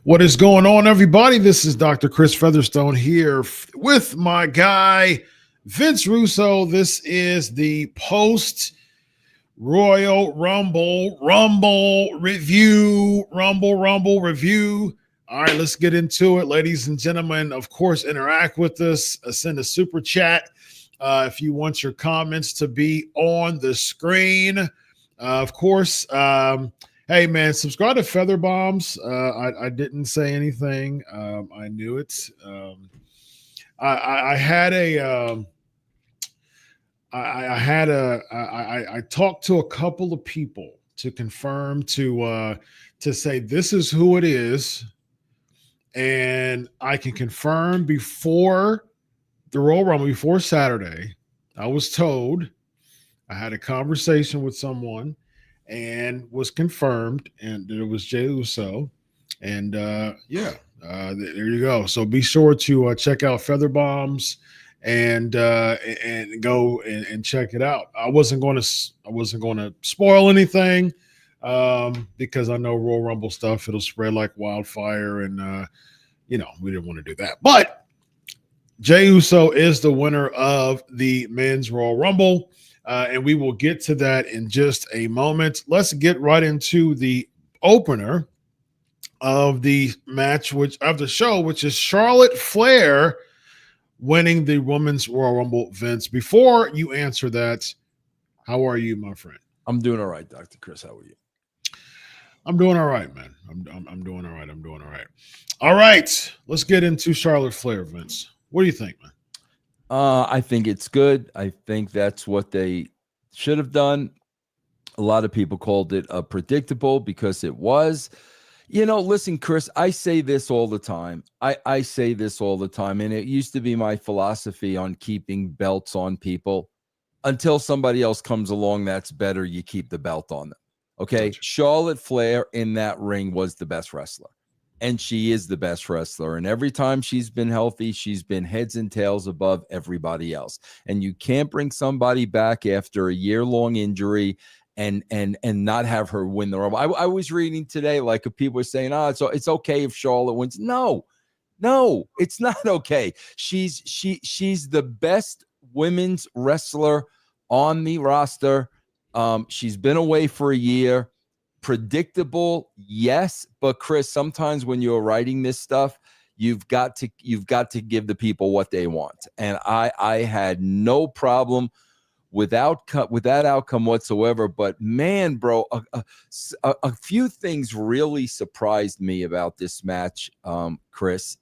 What is going on, everybody? This is Dr. Chris Featherstone here with my guy, Vince Russo. This is the post Royal Rumble review. Rumble review. All right, let's get into it, ladies and gentlemen. Of course, interact with us. Send a super chat if you want your comments to be on the screen. Of course, hey man, subscribe to Featherbombs. I didn't say anything. I knew it. I talked to a couple of people to confirm to say this is who it is, and I can confirm before the Royal Rumble, before Saturday. I was told, I had a conversation with someone and was confirmed, and it was Jey Uso. And there you go. So be sure to check out Featherbombs and go and check it out. I wasn't going to spoil anything because I know Royal Rumble stuff, it'll spread like wildfire, and we didn't want to do that. But Jey Uso is the winner of the Men's Royal Rumble. And we will get to that in just a moment. Let's get right into the opener of the match, which is Charlotte Flair winning the Women's Royal Rumble. Vince, before you answer that, how are you, my friend? I'm doing all right, Dr. Chris. How are you? I'm doing all right, man. I'm doing all right. I'm doing all right. All right, let's get into Charlotte Flair, Vince. What do you think, man? I think it's good. I think that's what they should have done. A lot of people called it predictable because it was. Listen, Chris, I say this all the time. I say this all the time, and it used to be my philosophy on keeping belts on people. Until somebody else comes along that's better, you keep the belt on them. Okay? Gotcha. Charlotte Flair in that ring was the best wrestler. And she is the best wrestler. And every time she's been healthy, she's been heads and tails above everybody else. And you can't bring somebody back after a year-long injury and not have her win the Rumble. I was reading today, like people were saying, it's okay if Charlotte wins. No, it's not okay. She's the best women's wrestler on the roster. She's been away for a year. Predictable, yes, but Chris, sometimes when you're writing this stuff, you've got to give the people what they want, and I had no problem with that outcome whatsoever. But man, bro, a few things really surprised me about this match, Chris.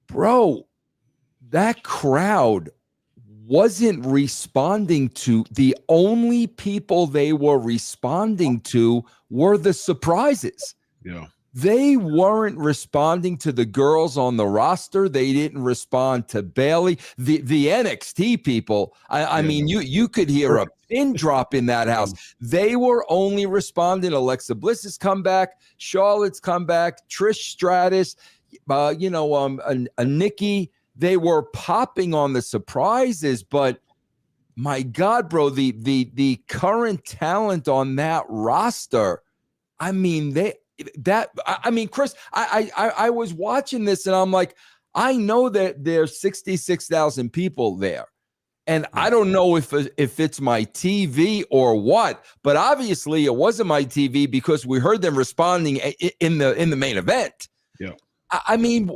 Bro, that crowd wasn't responding to. The only people they were responding to were the surprises. Yeah. They weren't responding to the girls on the roster. They didn't respond to Bayley. The NXT people, I mean, you could hear a pin drop in that house. They were only responding. Alexa Bliss's comeback, Charlotte's comeback, Trish Stratus, a Nikki. They were popping on the surprises, but my God, bro, the current talent on that roster, I mean, Chris, I was watching this and I'm like, I know that there's 66,000 people there. And I don't know if it's my TV or what, but obviously it wasn't my TV because we heard them responding in the main event. Yeah. I mean,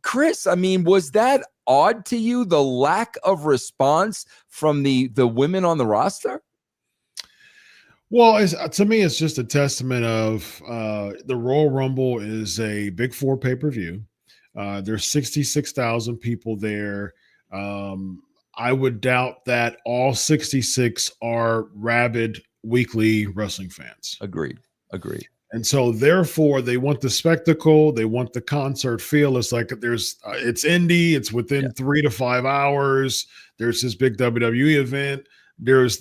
Chris, was that odd to you, the lack of response from the women on the roster? Well, to me, it's just a testament of the Royal Rumble is a Big Four pay-per-view. There's 66,000 people there. I would doubt that all 66 are rabid weekly wrestling fans. Agreed. And so, therefore, they want the spectacle. They want the concert feel. It's like it's indie. It's within 3 to 5 hours. There's this big WWE event. There's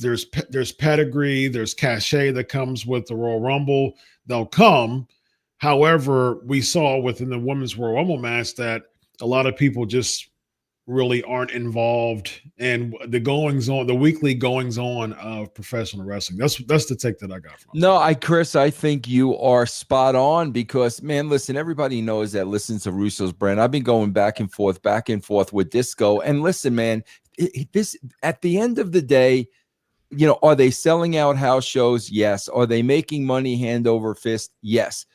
pedigree. There's cachet that comes with the Royal Rumble. They'll come. However, we saw within the Women's Royal Rumble match that a lot of people just really aren't involved in the weekly goings on of professional wrestling. That's the take that I got from it. No, Chris, I think you are spot on because, man, listen, everybody knows that listens to Russo's brand. I've been going back and forth with Disco. And listen, man, this at the end of the day, are they selling out house shows? Yes. Are they making money hand over fist? Yes.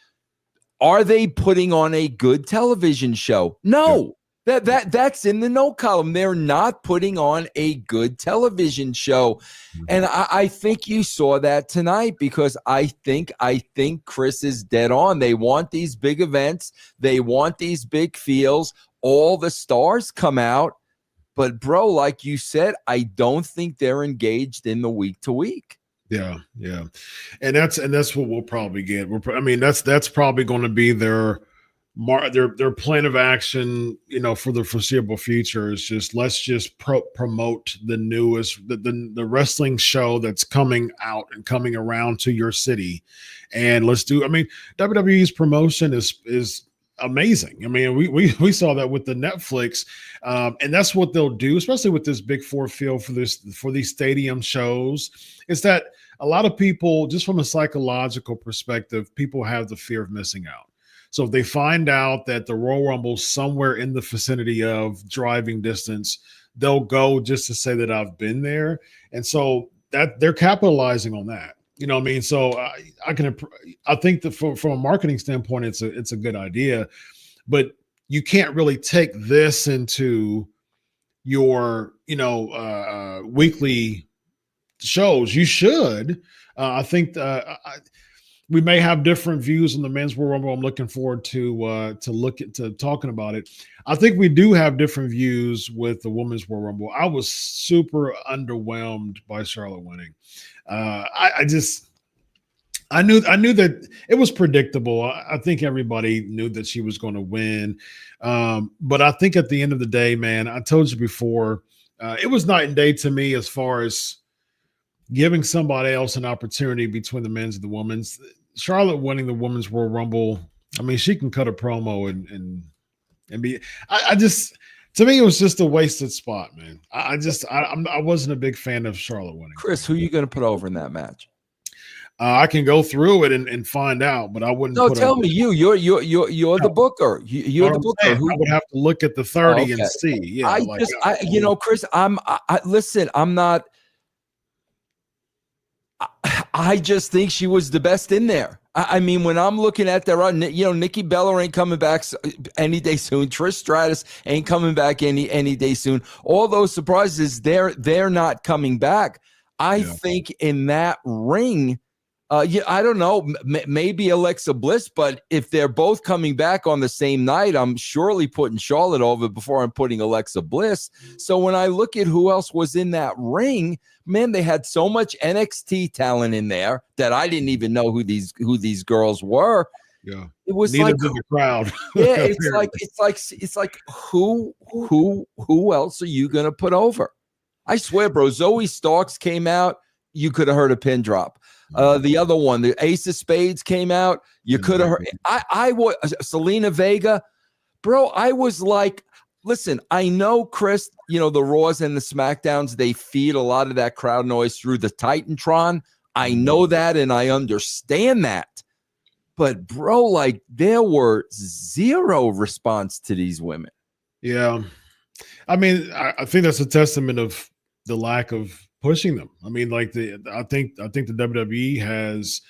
Are they putting on a good television show? No. Yeah. That's in the no column. They're not putting on a good television show. And I think you saw that tonight because I think Chris is dead on. They want these big events. They want these big feels. All the stars come out. But, bro, like you said, I don't think they're engaged in the week to week. Yeah. And that's what we'll probably get. That's probably going to be their plan of action, for the foreseeable future is let's just promote the newest, the wrestling show that's coming out and coming around to your city. And WWE's promotion is amazing. We saw that with the Netflix, and that's what they'll do, especially with this Big Four feel for these stadium shows, is that a lot of people, just from a psychological perspective, people have the fear of missing out. So if they find out that the Royal Rumble's somewhere in the vicinity of driving distance, they'll go just to say that I've been there. And so that they're capitalizing on that. So I think that from a marketing standpoint, it's a good idea, but you can't really take this into your, weekly shows. You should. I think we may have different views on the men's Royal Rumble. I'm looking forward to talking about it. I think we do have different views with the women's Royal Rumble. I was super underwhelmed by Charlotte winning. I knew that it was predictable. I think everybody knew that she was going to win. But I think at the end of the day, man, I told you before, it was night and day to me as far as giving somebody else an opportunity between the men's and the women's. Charlotte winning the women's Royal Rumble, she can cut a promo and be. To me, it was just a wasted spot, man. I wasn't a big fan of Charlotte winning. Chris, who are you going to put over in that match? I can go through it and find out, but I wouldn't. No, tell me you're the booker. You're the booker. I would have to look at the 30 and see. Yeah, Chris, listen. I'm not. I just think she was the best in there. When I'm looking at that, Nikki Bella ain't coming back any day soon. Trish Stratus ain't coming back any day soon. All those surprises, they're not coming back. I think in that ring, I don't know, maybe Alexa Bliss, but if they're both coming back on the same night, I'm surely putting Charlotte over before I'm putting Alexa Bliss. So when I look at who else was in that ring, man, they had so much NXT talent in there that I didn't even know who these girls were. Yeah, it was neither did the crowd. Yeah, it's like who else are you gonna put over? I swear, bro. Zoe Starks came out. You could have heard a pin drop. The other one, the Ace of Spades came out. You could have heard. I was Selena Vega, bro. I was like, listen. I know, Chris. The Raws and the SmackDowns, they feed a lot of that crowd noise through the Titantron. I know that, and I understand that. But, bro, like there were zero response to these women. Yeah, I think that's a testament of the lack of pushing them. I think the WWE has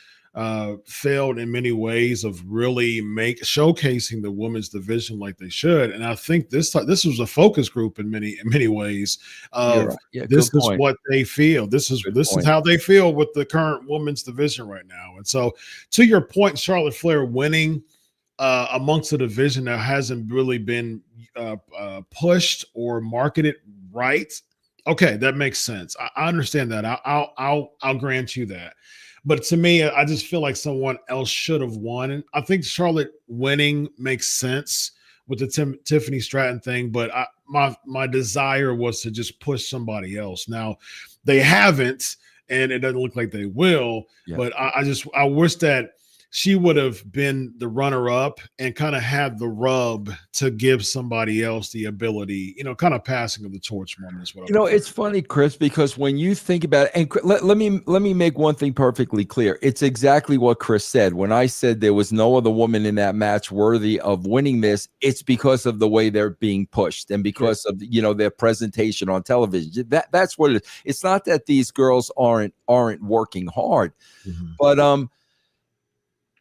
failed in many ways of really showcasing the women's division like they should. And I think this was a focus group in many ways of this is what they feel. This is how they feel with the current women's division right now. And so, to your point, Charlotte Flair winning amongst a division that hasn't really been pushed or marketed right. Okay, that makes sense. I understand that. I'll grant you that. But to me, I just feel like someone else should have won. And I think Charlotte winning makes sense with the Tiffany Stratton thing. But my desire was to just push somebody else. Now, they haven't, and it doesn't look like they will. Yeah. But I wish that she would have been the runner up and kind of had the rub to give somebody else the ability, kind of passing of the torch moment is what I'm It's funny, Chris, because when you think about it, and let me make one thing perfectly clear. It's exactly what Chris said. When I said there was no other woman in that match worthy of winning this, it's because of the way they're being pushed and because of their presentation on television. That's what it is. It's not that these girls aren't working hard, but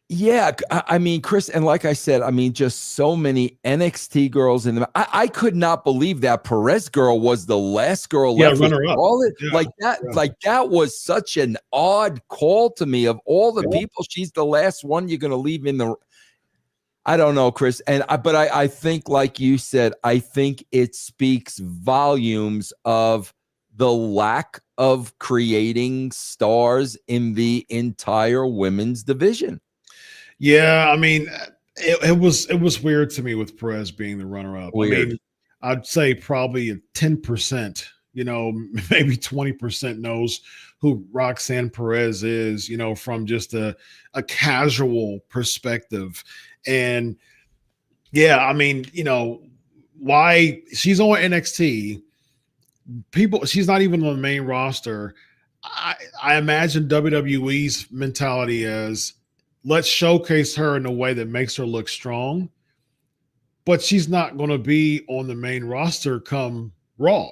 yeah, I mean, Chris, and like I said, I mean, just so many NXT girls in the. I could not believe that Perez girl was the last girl left. Runner up. Like that was such an odd call to me. Of all the people, she's the last one you're going to leave in the. I don't know, Chris, but I think, like you said, I think it speaks volumes of the lack of creating stars in the entire women's division. Yeah, I mean, it was weird to me with Perez being the runner-up. Weird. I mean, I'd say probably 10%, maybe 20% knows who Roxanne Perez is, from just a casual perspective. And yeah, I mean, why she's on NXT, she's not even on the main roster. I imagine WWE's mentality is, let's showcase her in a way that makes her look strong, but she's not going to be on the main roster come Raw,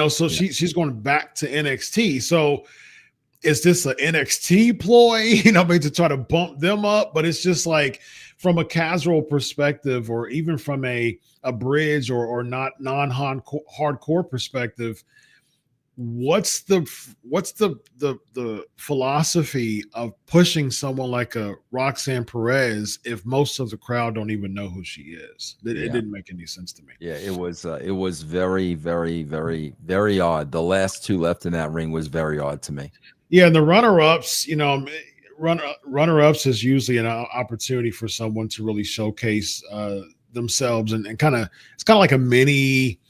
so she's going back to NXT. So is this an NXT ploy, to try to bump them up? But it's just like, from a casual perspective, or even from a bridge or not non-hardcore perspective, what's the philosophy of pushing someone like a Roxanne Perez if most of the crowd don't even know who she is? It didn't make any sense to me. Yeah, it was very, very, very, very odd. The last two left in that ring was very odd to me. Yeah, and the runner-ups, runner-ups is usually an opportunity for someone to really showcase themselves and it's kind of like a mini.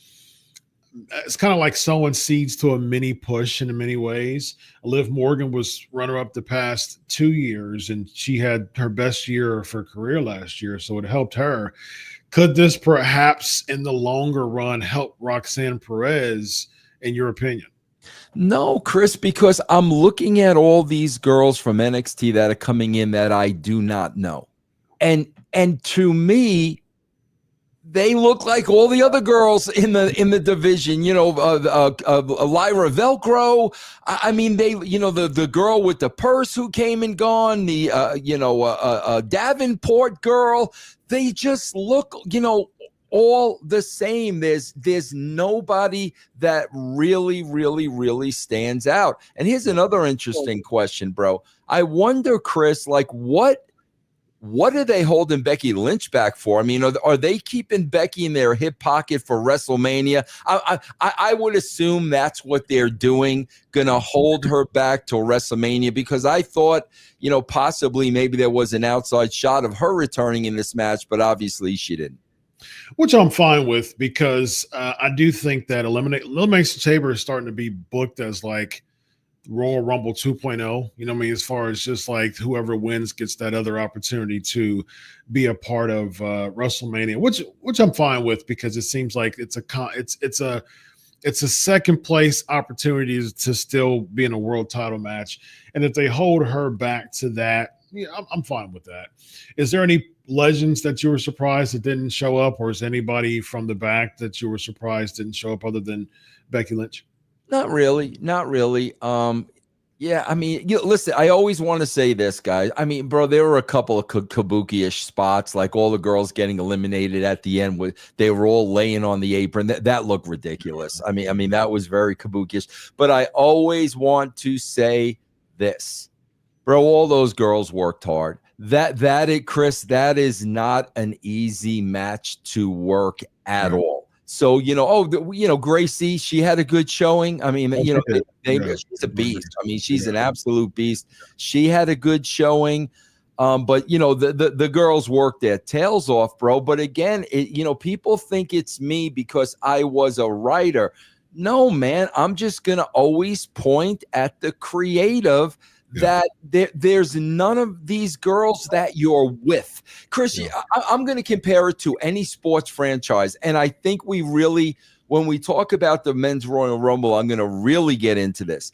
It's kind of like sowing seeds to a mini push in many ways. Liv Morgan was runner-up the past 2 years, and she had her best year of her career last year, so it helped her. Could this perhaps, in the longer run, help Roxanne Perez, in your opinion? No, Chris, because I'm looking at all these girls from NXT that are coming in that I do not know, and to me, they look like all the other girls in the division, Lyra Velcro. I mean, they, the girl with the purse who came and gone, the, Davenport girl, they just look, all the same. There's nobody that really, really, really stands out. And here's another interesting question, bro. I wonder, Chris, like what are they holding Becky Lynch back for? I mean, are they keeping Becky in their hip pocket for WrestleMania? I would assume that's what they're doing, going to hold her back till WrestleMania, because I thought, possibly maybe there was an outside shot of her returning in this match, but obviously she didn't. Which I'm fine with, because I do think that Elimination Chamber is starting to be booked as like Royal Rumble 2.0, as far as just like whoever wins gets that other opportunity to be a part of WrestleMania, which I'm fine with, because it seems like it's a second place opportunity to still be in a world title match. And if they hold her back to that, I'm fine with that. Is there any legends that you were surprised that didn't show up, or is anybody from the back that you were surprised didn't show up other than Becky Lynch? Not really. Yeah, I mean, listen, I always want to say this, guys. I mean, bro, there were a couple of kabuki-ish spots, like all the girls getting eliminated at the end. They were all laying on the apron. That looked ridiculous. I mean, that was very kabuki-ish. But I always want to say this, bro. All those girls worked hard. Chris, that is not an easy match to work at all. So, Gracie, she had a good showing. I mean, she's a beast. I mean, she's an absolute beast. She had a good showing. But the girls worked their tails off, bro. But again, people think it's me because I was a writer. No, man, I'm just going to always point at the creative that there's none of these girls that you're with. Chris, I'm going to compare it to any sports franchise. And I think we really, when we talk about the Men's Royal Rumble, I'm going to really get into this.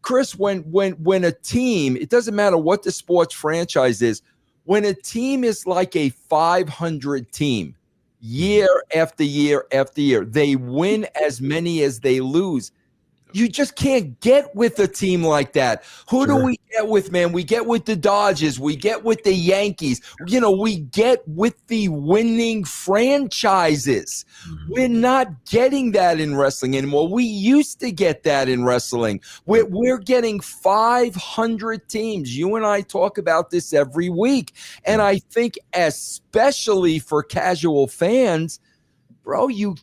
Chris, when a team, it doesn't matter what the sports franchise is, when a team is like a 500 team, year after year after year, they win as many as they lose. You just can't get with a team like that. Who do we get with, man? We get with the Dodgers. We get with the Yankees. We get with the winning franchises. We're not getting that in wrestling anymore. We used to get that in wrestling. We're getting 500 teams. You and I talk about this every week. And I think especially for casual fans, bro, you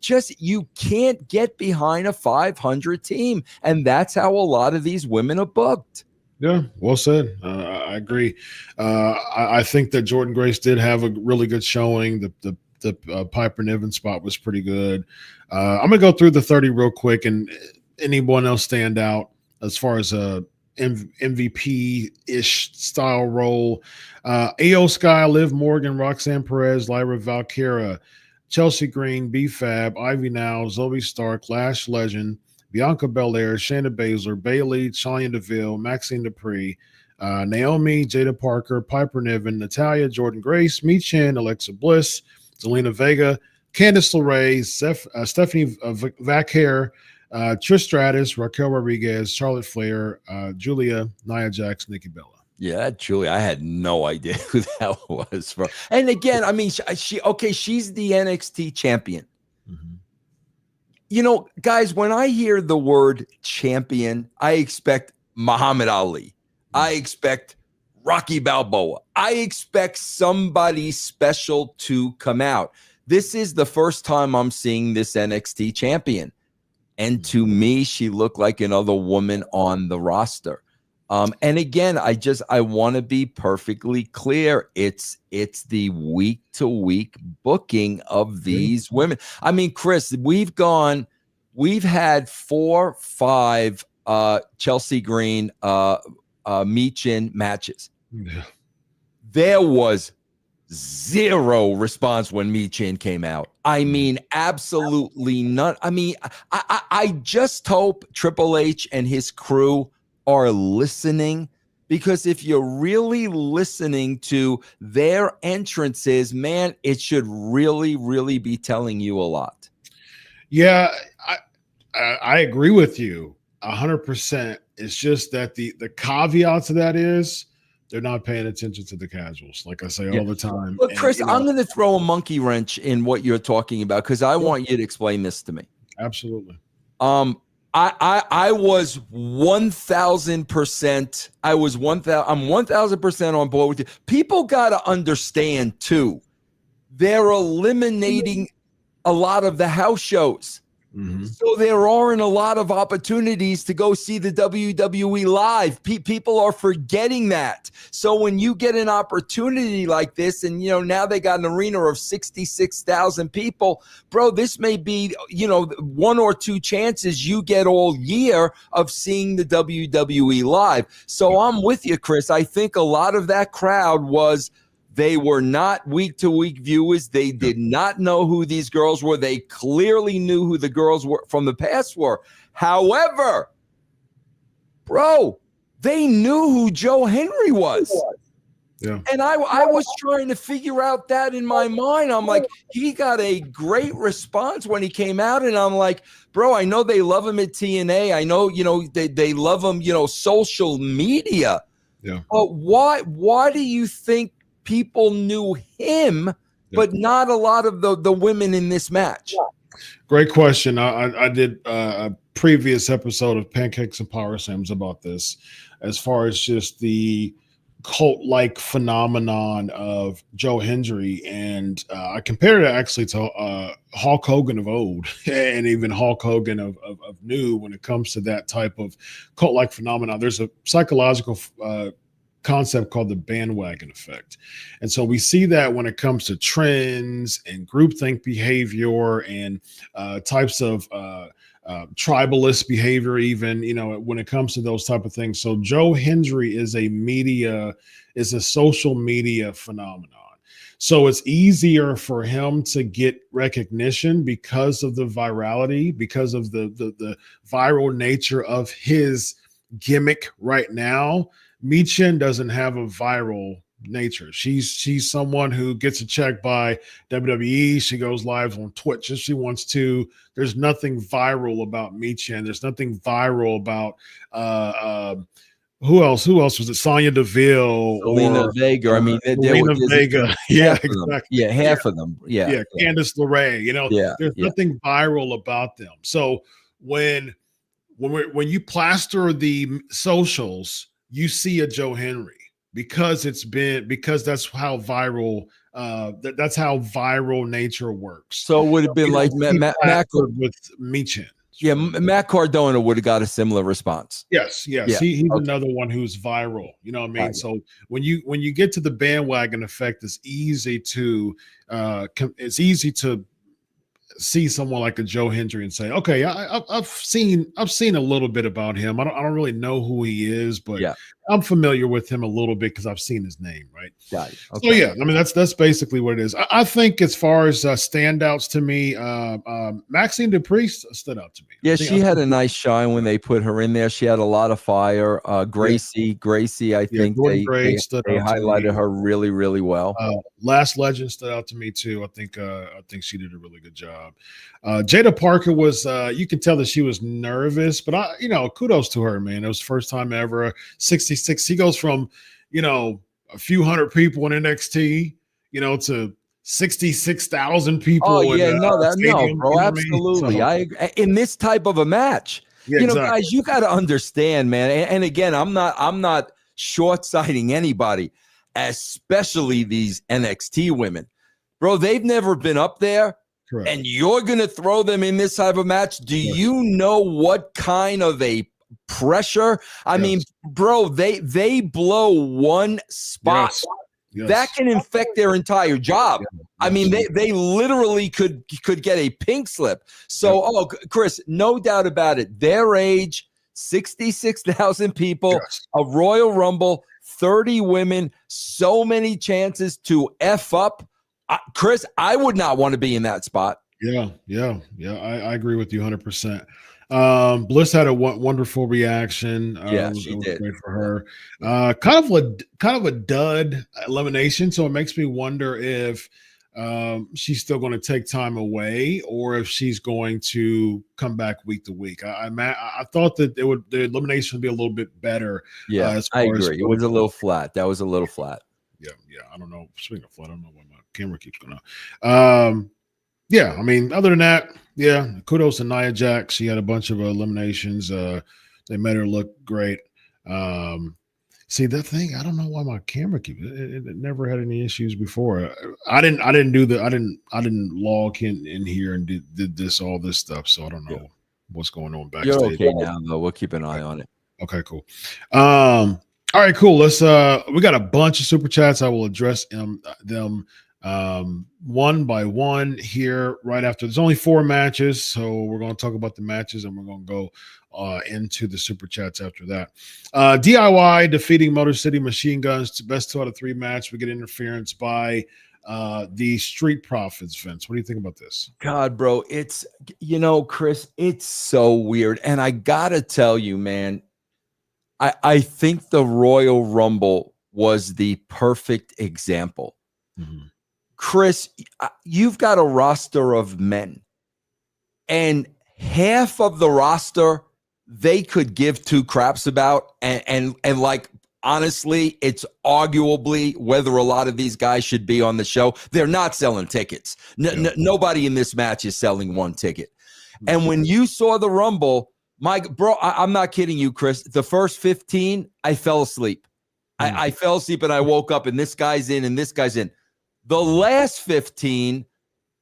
can't get behind a 500 team. And that's how a lot of these women are booked. Yeah, well said. I agree. I think that Jordynne Grace did have a really good showing. The Piper Niven spot was pretty good. I'm going to go through the 30 real quick, and anyone else stand out as far as a MVP-ish style role. Io Sky, Liv Morgan, Roxanne Perez, Lyra Valkyra, Chelsea Green, B-Fab, Ivy Now, Zoe Stark, Lash Legend, Bianca Belair, Shayna Baszler, Bayley, Sonya Deville, Maxine Dupree, Naomi, Jada Parker, Piper Niven, Natalya, Jordynne Grace, Mi Chen, Alexa Bliss, Zelina Vega, Candice LeRae, Stephanie Vaquer, Trish Stratus, Raquel Rodriguez, Charlotte Flair, Julia, Nia Jax, Nikki Bella. Yeah, Julia, I had no idea who that was. Bro. And again, I mean, she's the NXT champion. Guys, when I hear the word champion, I expect Muhammad Ali. I expect Rocky Balboa. I expect somebody special to come out. This is the first time I'm seeing this NXT champion. And to me, she looked like another woman on the roster. And again, I want to be perfectly clear. It's the week to week booking of these women. I mean, Chris, we've had 4, 5 Chelsea Green, Michin matches. Yeah. There was zero response when Michin came out. I mean, absolutely none. I mean, I just hope Triple H and his crew are listening, because if you're really listening to their entrances, man, it should really, really be telling you a lot. Yeah, I agree with you 100%. It's just that the caveat to that is they're not paying attention to the casuals, like I say all the time. Look, Chris, I'm going to throw a monkey wrench in what you're talking about, because I want you to explain this to me. Absolutely. I was 1,000%. I'm 1,000% on board with you. People got to understand too, they're eliminating a lot of the house shows. So there aren't a lot of opportunities to go see the WWE live. People are forgetting that. So when you get an opportunity like this, and now they got an arena of 66,000 people, bro, this may be 1 or 2 chances you get all year of seeing the WWE live. So I'm with you, Chris. I think a lot of that crowd they were not week-to-week viewers. They did not know who these girls were. They clearly knew who the girls were from the past were. However, bro, they knew who Joe Henry was. Yeah. And I was trying to figure out that in my mind. I'm like, he got a great response when he came out. And I'm like, bro, I know they love him at TNA. I know, they love him, social media. Yeah. But why do you think people knew him, but not a lot of the women in this match? Great question. I did a previous episode of Pancakes and Power Slams about this, as far as just the cult-like phenomenon of Joe Hendry, and I compared it actually to Hulk Hogan of old, and even Hulk Hogan of new, when it comes to that type of cult-like phenomenon. There's a psychological concept called the bandwagon effect. And so we see that when it comes to trends and groupthink behavior and types of tribalist behavior, even, when it comes to those type of things. So Joe Hendry is a social media phenomenon. So it's easier for him to get recognition because of the virality, because of the viral nature of his gimmick right now. Michin doesn't have a viral nature. She's someone who gets a check by WWE. She goes live on Twitch if she wants to. There's nothing viral about Michin. There's nothing viral about who else was it? Sonya Deville Selena or Vega. I mean, Selena Vega. Yeah, exactly. Yeah, half of them. Yeah, Candice LeRae. Yeah, there's nothing viral about them. So when you plaster the socials, you see a Joe Henry because that's how viral that's how viral nature works. So it would have been like Matt with Michin. Yeah, Matt Cardona would have got a similar response. Yes. Yeah. He's another one who's viral. You know what I mean? So when you get to the bandwagon effect, it's easy to see someone like a Joe Hendry and say, okay, I've seen a little bit about him. I don't really know who he is, but I'm familiar with him a little bit because I've seen his name, right? Got it. Okay. So yeah, I mean that's basically what it is. I think as far as standouts to me, Maxine Dupree stood out to me. Yeah, she had a nice shine when they put her in there. She had a lot of fire. Gracie, I think they highlighted her really, really well. Last Legend stood out to me too. I think she did a really good job. Jada Parker was you can tell that she was nervous, but kudos to her, man. It was the first time ever. 66. He goes from a few hundred people in NXT, to 66,000 people. Oh yeah, no, bro, absolutely. So, in this type of a match, exactly. Guys, you got to understand, man. And again, I'm not short-sighting anybody, especially these NXT women, bro. They've never been up there. Correct. And you're going to throw them in this type of match. Do you know what kind of a pressure? I mean, bro, they blow one spot. That can infect their entire job. I mean, they literally could get a pink slip. So, Chris, no doubt about it. Their age, 66,000 people, a Royal Rumble, 30 women, so many chances to F up. Chris, I would not want to be in that spot. Yeah. I agree with you 100%. Bliss had a wonderful reaction. She did. Great for her. Kind of a dud elimination. So it makes me wonder if she's still going to take time away or if she's going to come back week to week. I thought that the elimination would be a little bit better. Yeah, I agree. It was a little flat. That was a little flat. Yeah. I don't know. Speaking of flat, I don't know why my camera keeps going out. I mean, other than that, kudos to Nia Jax. She had a bunch of eliminations. They made her look great. See that thing? I don't know why my camera keeps it never had any issues before. I didn't log in here and did all this stuff, so I don't know what's going on backstage. You're okay now, though. We'll keep an eye on it. Okay, cool. All right, cool. Let's we got a bunch of super chats. I will address them one by one here right after. There's only 4 matches, so we're going to talk about the matches and we're going to go into the super chats after that. DIY defeating Motor City Machine Guns, best 2 out of 3 match. We get interference by the Street Profits. Vince, what do you think about this? God, bro, it's Chris, it's so weird, and I gotta tell you, man, I think the Royal Rumble was the perfect example. Mm-hmm. Chris, you've got a roster of men, and half of the roster they could give 2 craps about, and like honestly, it's arguably whether a lot of these guys should be on the show. They're not selling tickets. Nobody in this match is selling 1 ticket. And when you saw the Rumble, I'm not kidding you, Chris. The first 15, I fell asleep. I fell asleep and I woke up, and this guy's in and this guy's in. The last 15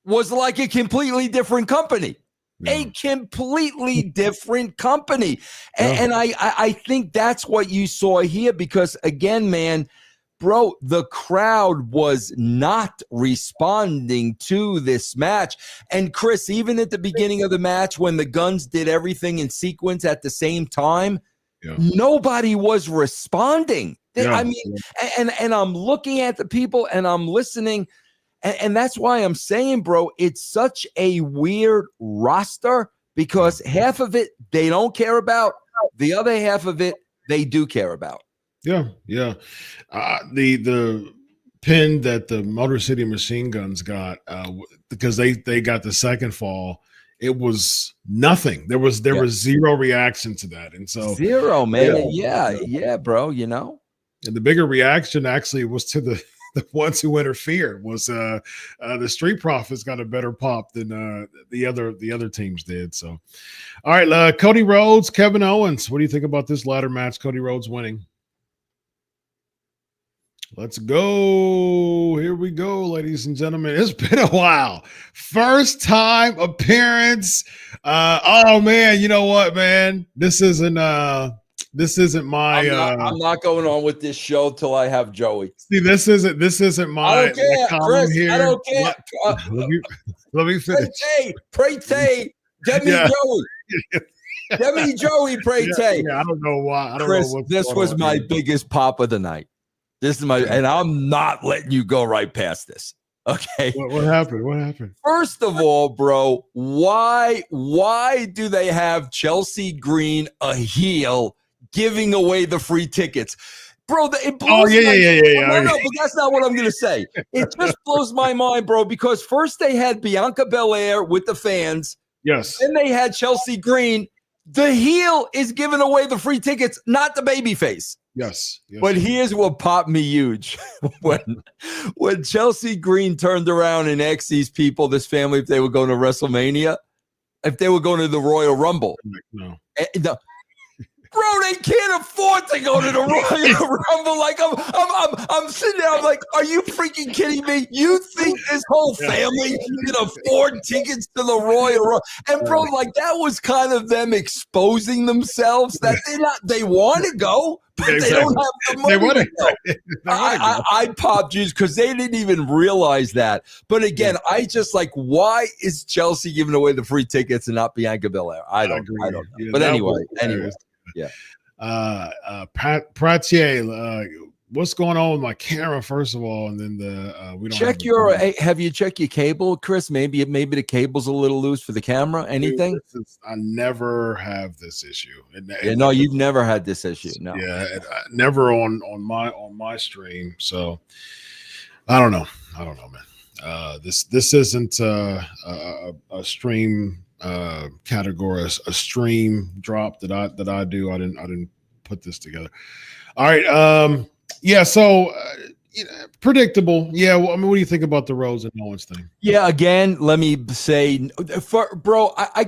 was like a completely different company. A completely different company. And I think that's what you saw here because, again, man, bro, the crowd was not responding to this match. And Chris, even at the beginning of the match, when the Guns did everything in sequence at the same time, nobody was responding. I mean, and I'm looking at the people and I'm listening. And that's why I'm saying, bro, it's such a weird roster because half of it they don't care about. The other half of it they do care about. Yeah. The pin that the Motor City Machine Guns got because they got the second fall, it was nothing. There was zero reaction to that, and so zero, man. Yeah, bro. You know, and the bigger reaction actually was to the ones who interfered. Was the Street Profits got a better pop than the other teams did. So, all right, Cody Rhodes, Kevin Owens. What do you think about this ladder match? Cody Rhodes winning. Let's go. Here we go, ladies and gentlemen. It's been a while. First time appearance. Oh man, you know what, man? This isn't my I'm not going on with this show till I have Joey. See, this isn't my I don't care, Chris. here. I don't care. Let me finish. Pray Tay. Get me Joey. Get me Joey, pray Tay. I don't know why. I don't Chris, know this was my biggest pop of the night. This is and I'm not letting you go right past this. Okay. What happened? What happened? First of all, bro, why do they have Chelsea Green, a heel, giving away the free tickets? Bro, it blows No, but that's not what I'm going to say. It just blows my mind, bro, because first they had Bianca Belair with the fans. Yes. Then they had Chelsea Green. The heel is giving away the free tickets, not the babyface. Yes. But here's what popped me huge. when Chelsea Green turned around and asked these people, this family, if they were going to WrestleMania, if they were going to the Royal Rumble. No. Bro, they can't afford to go to the Royal Rumble. Like I'm sitting there, I'm like, are you freaking kidding me? You think this whole family can afford tickets to the Royal Rumble? And bro, like that was kind of them exposing themselves that they want to go, but they don't have the money. I popped juice because they didn't even realize that. But again, I just like, why is Chelsea giving away the free tickets and not Bianca Belair? I don't know. Yeah, but anyway. Yeah. Pratier, what's going on with my camera, first of all, and then we don't have you checked your cable, Chris? Maybe the cable's a little loose for the camera. Anything? I never have this issue. No, you've never had this issue. No. Yeah, never on my stream. So I don't know, man. This isn't a stream category, a stream drop that I do. I didn't put this together. All right. So predictable. Yeah. Well, I mean, what do you think about the Rhodes and Owens thing? Yeah. Again, let me say, bro, I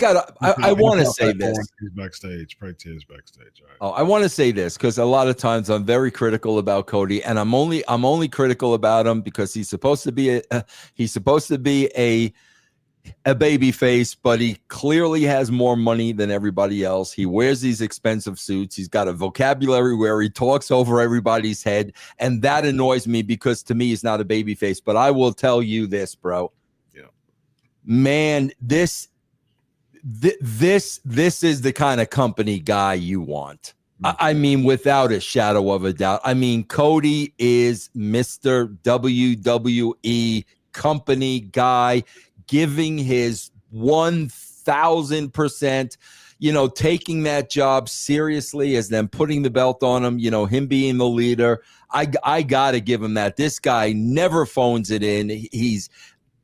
want to say this. Backstage. Practice backstage. All right. Oh, I want to say this because a lot of times I'm very critical about Cody, and I'm only critical about him because he's supposed to be a baby face, but he clearly has more money than everybody else. He wears these expensive suits. He's got a vocabulary where he talks over everybody's head, and that annoys me because to me he's not a baby face. But I will tell you this, bro. Yeah, man, this is the kind of company guy you want. I mean, without a shadow of a doubt. I mean, Cody is Mr. WWE company guy, giving his 1,000%, taking that job seriously as them putting the belt on him, him being the leader. I got to give him that. This guy never phones it in. He's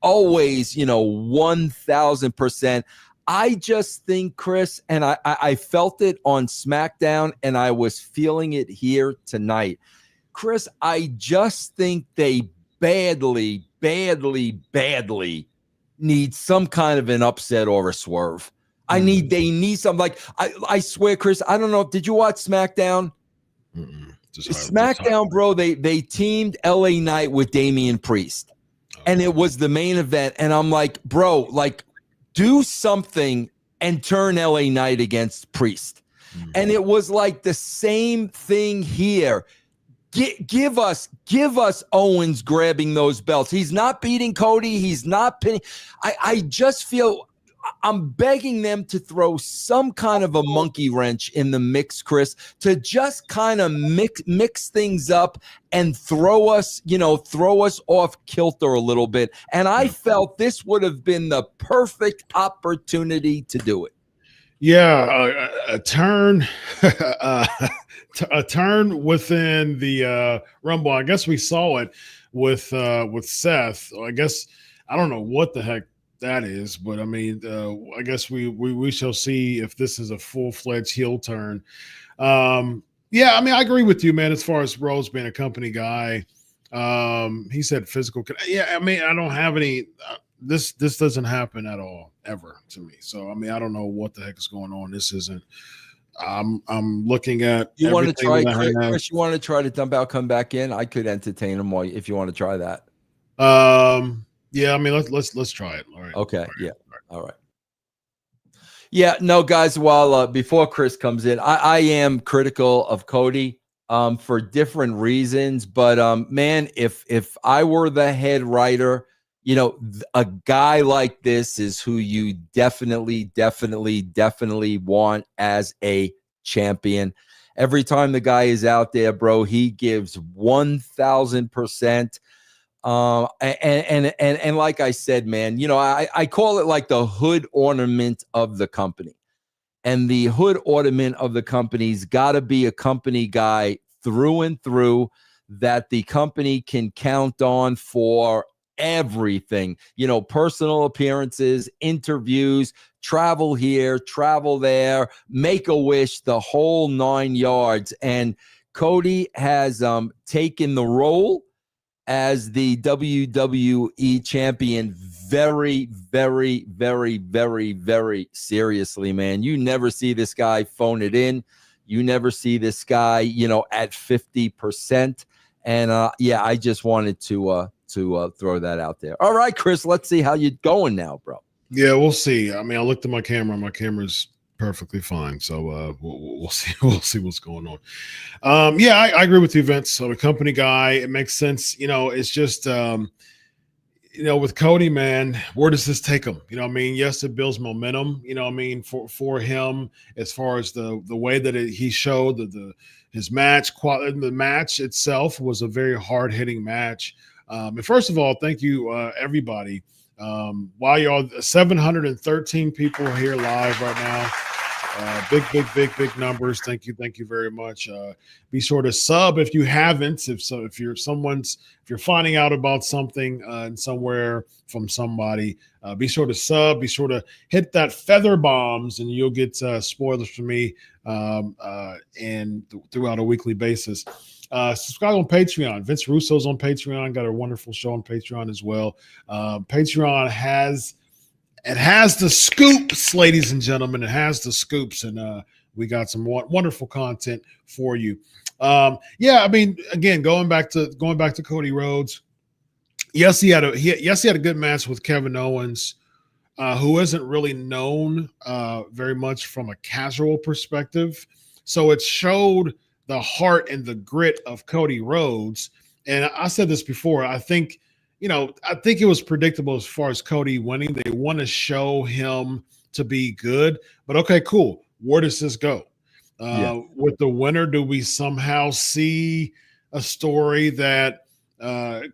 always, 1,000%. I just think, Chris, and I felt it on SmackDown, and I was feeling it here tonight. Chris, I just think they badly need some kind of an upset or a swerve. They need some, like, I swear, Chris, I don't know. Did you watch SmackDown? SmackDown, bro, they teamed LA Knight with Damian Priest. And it was the main event. And I'm like, bro, like, do something and turn LA Knight against Priest. And it was like the same thing here. Give us Owens grabbing those belts. He's not beating Cody. He's not pinning. I just feel I'm begging them to throw some kind of a monkey wrench in the mix, Chris, to just kind of mix things up and throw us off kilter a little bit. And I felt this would have been the perfect opportunity to do it. Yeah, a turn, a turn within the Rumble. I guess we saw it with Seth. I guess I don't know what the heck that is, but I mean, I guess we shall see if this is a full-fledged heel turn. Yeah, I mean, I agree with you, man. As far as Rhodes being a company guy, he said physical. Yeah, I mean, I don't have any. This doesn't happen at all ever to me. So I mean, I don't know what the heck is going on. This isn't. I'm looking at. You want to try, Chris? You want to try to dump out, come back in? I could entertain him if you want to try that. Yeah, I mean, let's try it. All right. Okay. Yeah. All right. Yeah. No, guys. While before Chris comes in, I am critical of Cody for different reasons. But man, if I were the head writer, a guy like this is who you definitely want as a champion. Every time the guy is out there, bro, he gives 1,000%. And like I said, man, I call it like the hood ornament of the company. And the hood ornament of the company's got to be a company guy through and through that the company can count on for everything, personal appearances, interviews, travel here, travel there, make a wish, the whole 9 yards. And Cody has taken the role as the WWE champion very, very, very, very, very seriously, man. You never see this guy phone it in. You never see this guy, at 50%. And yeah, I just wanted to throw that out there. All right, Chris, let's see how you're going now, bro. Yeah, we'll see. I mean, I looked at my camera. My camera's perfectly fine. So we'll see. We'll see what's going on. Yeah, I agree with you, Vince. So the company guy, it makes sense. It's just with Cody, man, where does this take him? I mean, yes, it builds momentum. I mean, for him as far as the way that he showed his match, the match itself was a very hard hitting match. And first of all, thank you, everybody. While y'all 713 people here live right now. Big numbers. Thank you very much. Be sure to sub if you haven't. If you're finding out about something and somewhere from somebody, be sure to sub. Be sure to hit that Featherbombs, and you'll get spoilers from me and throughout a weekly basis. Subscribe on Patreon. Vince Russo's on Patreon. Got a wonderful show on Patreon as well. Patreon has the scoops, ladies and gentlemen. It has the scoops, and we got some wonderful content for you. Yeah, I mean, again, going back to Cody Rhodes. Yes, he had a good match with Kevin Owens, who isn't really known very much from a casual perspective. So it showed the heart and the grit of Cody Rhodes. And I said this before. I think it was predictable as far as Cody winning. They want to show him to be good. But okay, cool. Where does this go? With the winner, do we somehow see a story that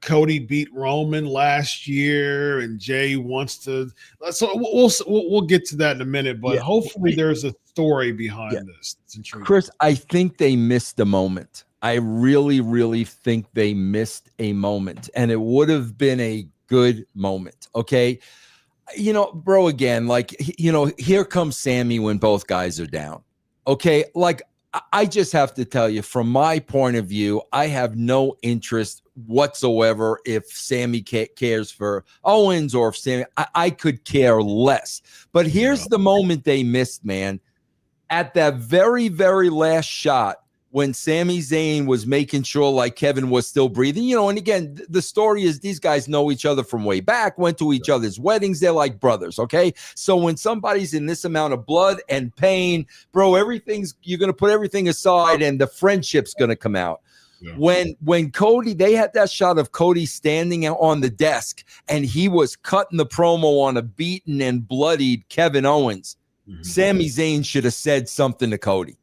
Cody beat Roman last year and Jay wants to? So we'll get to that in a minute. But hopefully there's a story behind this. Chris, I think they missed a moment. I really, really think they missed a moment, and it would have been a good moment. Okay. Bro, again, here comes Sammy when both guys are down. Okay. I just have to tell you, from my point of view, I have no interest whatsoever if Sammy cares for Owens or if Sammy, I could care less. But here's the moment they missed, man. At that very, very last shot, when Sami Zayn was making sure Kevin was still breathing, and again, the story is these guys know each other from way back, went to each other's weddings. They're like brothers. Okay. So when somebody's in this amount of blood and pain, bro, you're going to put everything aside and the friendship's going to come out. Yeah. when Cody, they had that shot of Cody standing on the desk and he was cutting the promo on a beaten and bloodied Kevin Owens. Sami Zayn should have said something to Cody.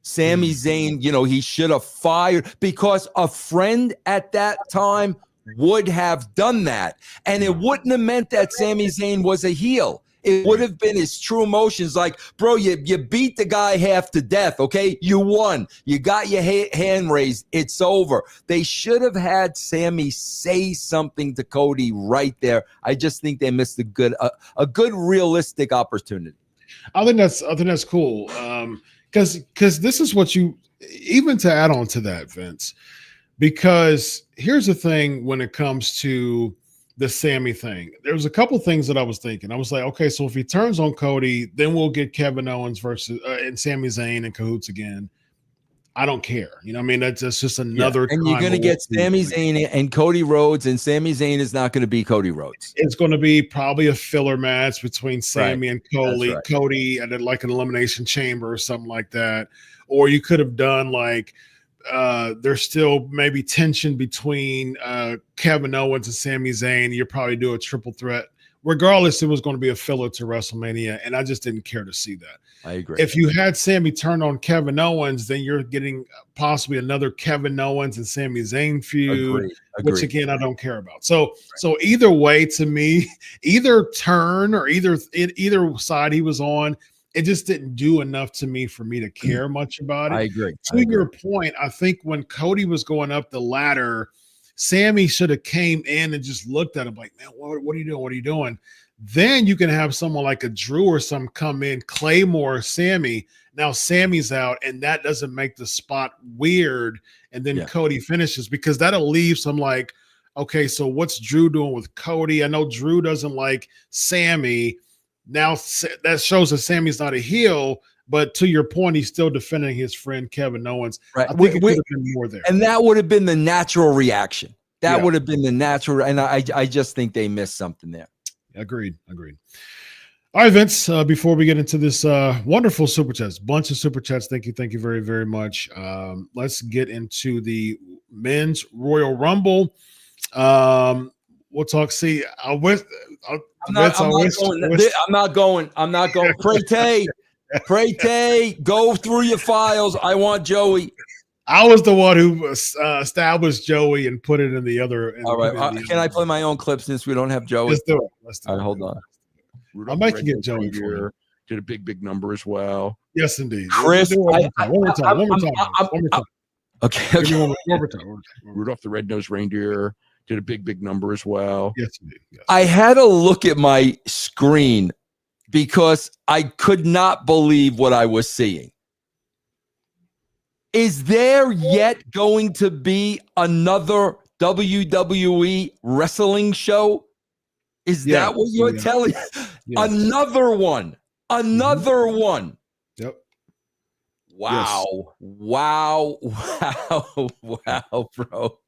Sami Zayn, he should have fired, because a friend at that time would have done that. And it wouldn't have meant that Sami Zayn was a heel. It would have been his true emotions. Like, bro, you beat the guy half to death, okay? You won. You got your hand raised. It's over. They should have had Sami say something to Cody right there. I just think they missed a good realistic opportunity. I think that's cool. Because this is what you, even to add on to that, Vince, because here's the thing when it comes to the Sami thing. There was a couple things that I was thinking. I was like, okay, so if he turns on Cody, then we'll get Kevin Owens versus and Sami Zayn and cahoots again. I don't care. You know what I mean? That's just another And you're going to get Sami Zayn and Cody Rhodes, and Sami Zayn is not going to be Cody Rhodes. It's going to be probably a filler match between Sami and Cody at like an elimination chamber or something like that. Or you could have done like there's still maybe tension between Kevin Owens and Sami Zayn. You'll probably do a triple threat. Regardless, it was going to be a filler to WrestleMania, and I just didn't care to see that. I agree. If you had Sami turn on Kevin Owens, then you're getting possibly another Kevin Owens and Sami Zayn feud, which again I don't care about. So either way, to me, either turn or either side he was on, it just didn't do enough to me for me to care much about it. I agree. To your point, I think when Cody was going up the ladder, Sami should have came in and just looked at him like, man, what are you doing? What are you doing? Then you can have someone like a Drew or some come in, Claymore, Sami. Now Sami's out, and that doesn't make the spot weird. And then Cody finishes, because that'll leave some like, okay, so what's Drew doing with Cody? I know Drew doesn't like Sami. Now that shows that Sami's not a heel, but to your point, he's still defending his friend Kevin Owens. Right. I think it could have been more there. And that would have been the natural reaction. That would have been the natural. And I just think they missed something there. Agreed. All right, Vince, before we get into this wonderful super chats, bunch of super chats. Thank you very, very much. Let's get into the men's Royal Rumble. We'll talk. See, I'm not going. Prete, go through your files. I want Joey. I was the one who established Joey and put it in the other. All right. Can I play my own clip since we don't have Joey? Let's do it. All right, hold on. I might get Joey here. Did a big number as well. Yes, indeed. Chris, one more time. Okay. One more time. Rudolph the Red-Nosed Reindeer did a big number as well. Yes, indeed. Yes. I had to look at my screen because I could not believe what I was seeing. Is there yet going to be another WWE wrestling show? Is that what you're telling? Yes. Another one. Yep. Wow. Yes. Wow, bro.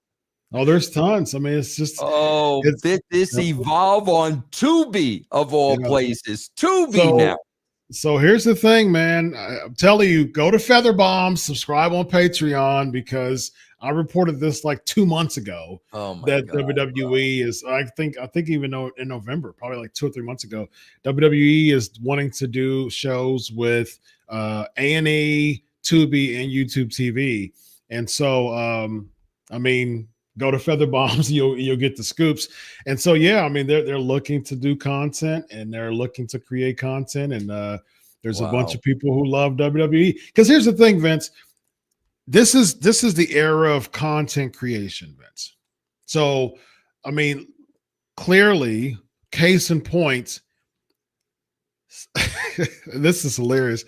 Oh, there's tons. I mean, it's just this Evolve on Tubi of all places. Tubi now. So here's the thing, man. I'm telling you, go to Featherbombs, subscribe on Patreon, because I reported this like 2 months ago that WWE is, I think even though in November, probably like 2 or 3 months ago, WWE is wanting to do shows with A&E, Tubi, and YouTube TV. And so, I mean, go to Featherbombs, you'll get the scoops. And so, I mean, they're looking to do content, and they're looking to create content. And there's a bunch of people who love WWE. Because here's the thing, Vince. This is the era of content creation, Vince. So, I mean, clearly, case in point, this is hilarious.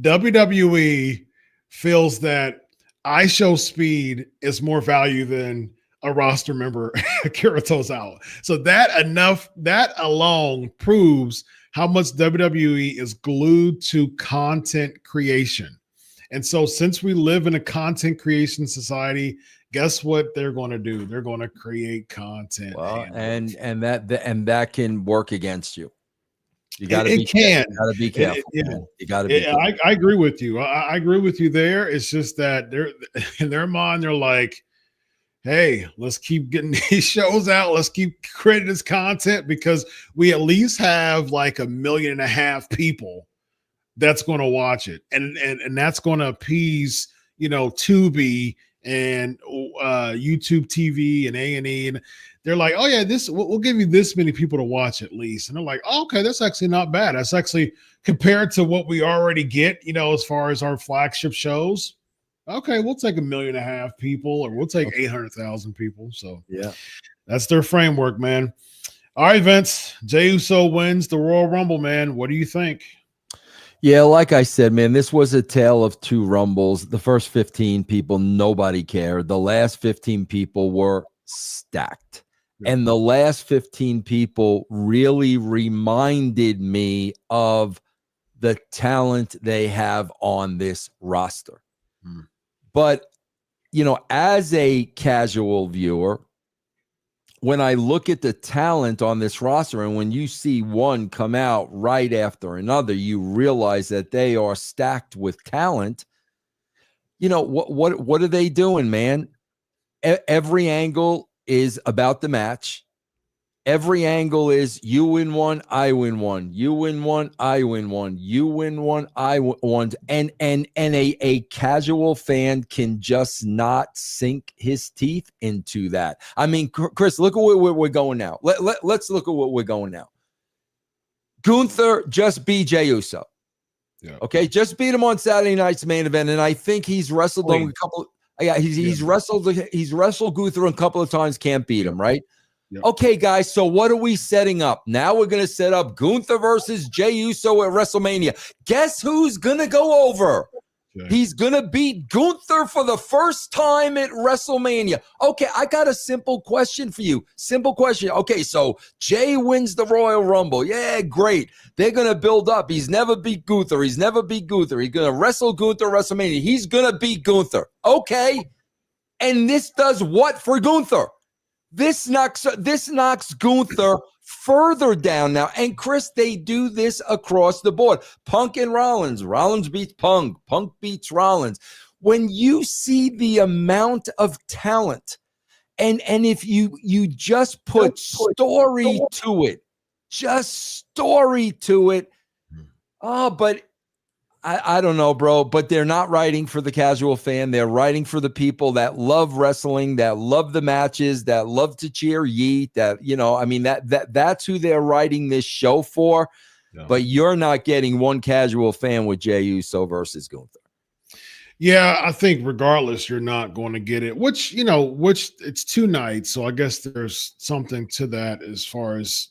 WWE feels that iShow Speed is more value than a roster member, Kirito's out. So that alone proves how much WWE is glued to content creation. And so since we live in a content creation society, guess what they're going to do? They're going to create content. Well, and that can work against you. You got to It be can. Got to be careful. Man. You got to be. I agree with you. I agree with you there. It's just that they're in their mind, they're like, hey, let's keep getting these shows out. Let's keep creating this content because we at least have like 1.5 million people that's going to watch it. And that's going to appease, Tubi and YouTube TV and A&E. And they're like, oh yeah, we'll give you this many people to watch at least. And they're like, oh, okay, that's actually not bad. That's actually compared to what we already get, as far as our flagship shows. Okay, we'll take 1.5 million people, or we'll take 800,000 people. So yeah, that's their framework, man. All right, Vince. Jey Uso wins the Royal Rumble, man. What do you think? Yeah, like I said, man, this was a tale of two Rumbles. The first 15 people, nobody cared. The last 15 people were stacked. Yeah. And the last 15 people really reminded me of the talent they have on this roster. But, as a casual viewer, when I look at the talent on this roster and when you see one come out right after another, you realize that they are stacked with talent. What are they doing, man? Every angle is about the match. Every angle is you win one, I win one. You win one, I win one. You win one, I win one. And a casual fan can just not sink his teeth into that. I mean, Chris, look at where we're going now. Let's look at what we're going now. Gunther just beat Jey Uso. Yeah. Okay, just beat him on Saturday night's main event, and I think he's wrestled him a couple. Yeah, he's wrestled Gunther a couple of times. Can't beat him, right? Yep. Okay, guys, so what are we setting up? Now we're going to set up Gunther versus Jey Uso at WrestleMania. Guess who's going to go over? Okay. He's going to beat Gunther for the first time at WrestleMania. Okay, I got a simple question for you. Simple question. Okay, so Jey wins the Royal Rumble. Yeah, great. They're going to build up. He's never beat Gunther. He's going to wrestle Gunther at WrestleMania. He's going to beat Gunther. Okay, and this does what for Gunther? This knocks Gunther further down now. And Chris, they do this across the board. Punk and Rollins. Rollins beats Punk. Punk beats Rollins. When you see the amount of talent, and if you just put story to it, but I don't know, bro, but they're not writing for the casual fan. They're writing for the people that love wrestling, that love the matches, that love to cheer yeet, that's who they're writing this show for. Yeah. But you're not getting one casual fan with Jey Uso versus Gunther. Yeah, I think regardless, you're not going to get it, which it's 2 nights. So I guess there's something to that as far as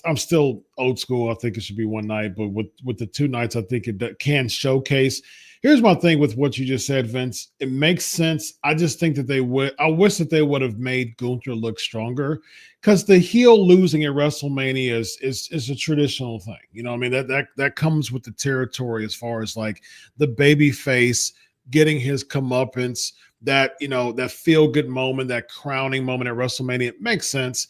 I'm still old school. I think it should be 1 night, but with the 2 nights, I think it can showcase. Here's my thing with what you just said, Vince. It makes sense. I just think that I wish that they would have made Gunther look stronger, because the heel losing at WrestleMania is a traditional thing. You know what I mean? That comes with the territory as far as like the baby face getting his comeuppance, that feel good moment, that crowning moment at WrestleMania. It makes sense.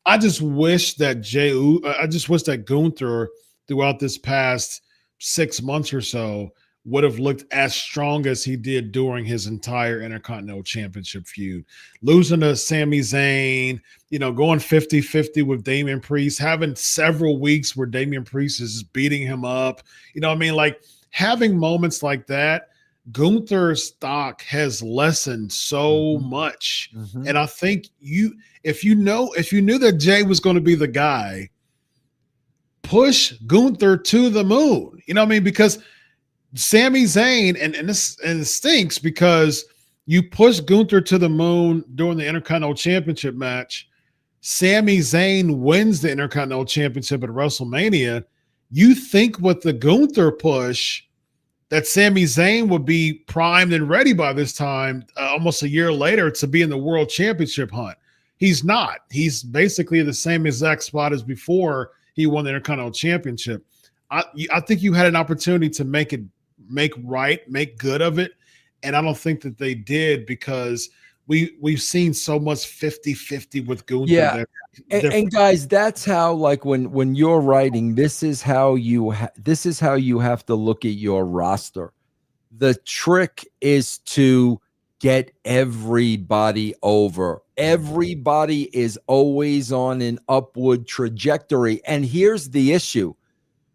I just wish that Gunther throughout this past 6 months or so would have looked as strong as he did during his entire Intercontinental Championship feud. Losing to Sami Zayn, going 50-50 with Damian Priest, having several weeks where Damian Priest is beating him up. Like having moments like that, Gunther's stock has lessened so much. Mm-hmm. And I think if you knew that Jey was going to be the guy, push Gunther to the moon. Because Sami Zayn, and it stinks because you push Gunther to the moon during the Intercontinental Championship match. Sami Zayn wins the Intercontinental Championship at WrestleMania. You think with the Gunther push that Sami Zayn would be primed and ready by this time, almost a year later, to be in the World Championship hunt. He's not. He's basically the same exact spot as before he won the Intercontinental Championship. I think you had an opportunity to make good of it, and I don't think that they did, because we've seen so much 50-50 with Gunther. Yeah. And guys, that's how, like, when you're writing, this is how you have to look at your roster. The trick is to get everybody over. Everybody is always on an upward trajectory. And here's the issue.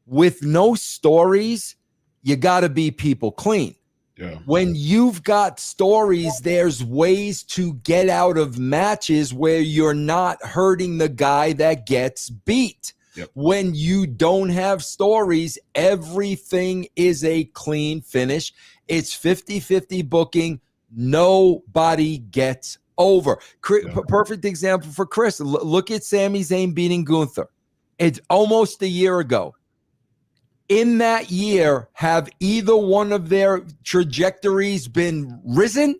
With no stories, you got to be people clean. Yeah. When you've got stories, there's ways to get out of matches where you're not hurting the guy that gets beat. Yep. When you don't have stories, everything is a clean finish. It's 50-50 booking. Nobody gets over. Perfect example for Chris. Look at Sami Zayn beating Gunther. It's almost a year ago. In that year, have either one of their trajectories been risen?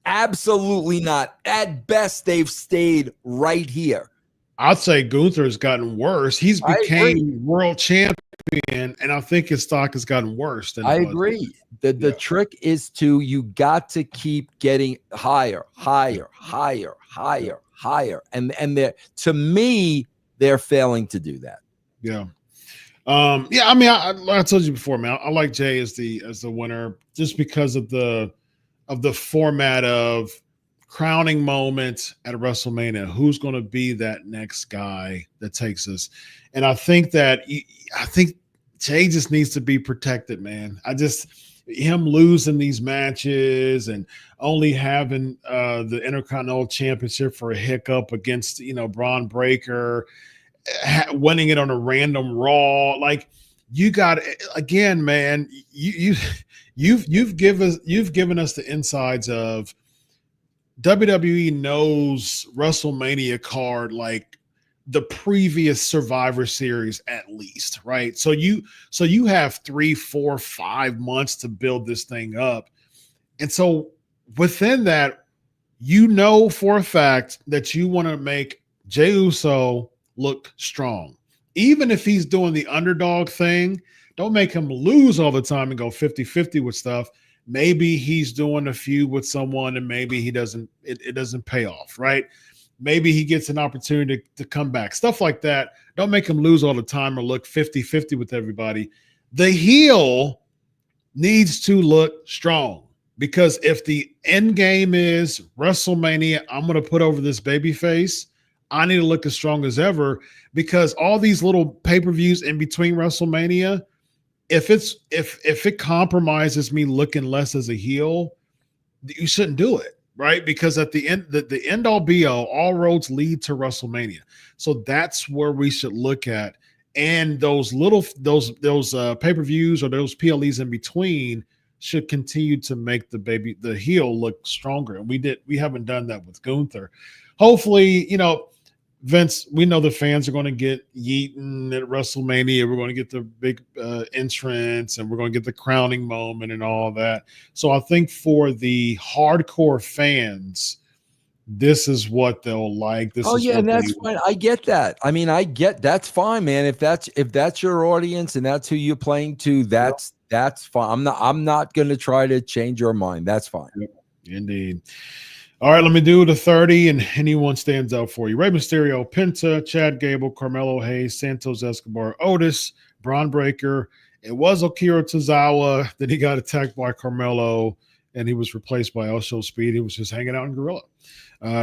Absolutely not. At best, they've stayed right here. I'd say Gunther has gotten worse. He's became world champion, and I think his stock has gotten worse. I agree. The trick is you got to keep getting higher. And to me, they're failing to do that. Yeah. I mean, I told you before, man. I like Jay as the winner just because of the format of crowning moment at WrestleMania. Who's going to be that next guy that takes us? And I think Jay just needs to be protected, man. Him losing these matches and only having the Intercontinental Championship for a hiccup against Braun Breaker. Winning it on a random Raw, like you got again, man. You've given us the insides of WWE knows WrestleMania card like the previous Survivor Series at least, right? So you have 3, 4, 5 months to build this thing up, and so within that, for a fact that you want to make Jey Uso look strong. Even if he's doing the underdog thing, don't make him lose all the time and go 50-50 with stuff. Maybe he's doing a feud with someone and maybe it doesn't pay off, right? Maybe he gets an opportunity to come back. Stuff like that. Don't make him lose all the time or look 50-50 with everybody. The heel needs to look strong because if the end game is WrestleMania, I'm going to put over this baby face, I need to look as strong as ever because all these little pay-per-views in between WrestleMania, if it compromises me looking less as a heel, you shouldn't do it, right? Because at the end, the end all be all roads lead to WrestleMania. So that's where we should look at. And those pay-per-views or those PLEs in between should continue to make the heel look stronger. And we haven't done that with Gunther. Hopefully, Vince, we know the fans are going to get yeeting at WrestleMania. We're going to get the big entrance and we're going to get the crowning moment and all that. So I think for the hardcore fans, this is what they'll like. And that's fine. I get that. I mean, that's fine, man. If that's your audience and that's who you're playing to, that's fine. I'm not going to try to change your mind. That's fine. Yep. Indeed. All right, let me do the 30, and anyone stands out for you. Rey Mysterio, Penta, Chad Gable, Carmelo Hayes, Santos Escobar, Otis, Braun Breaker. It was Akira Tozawa. Then he got attacked by Carmelo, and he was replaced by El Show Speed. He was just hanging out in Gorilla.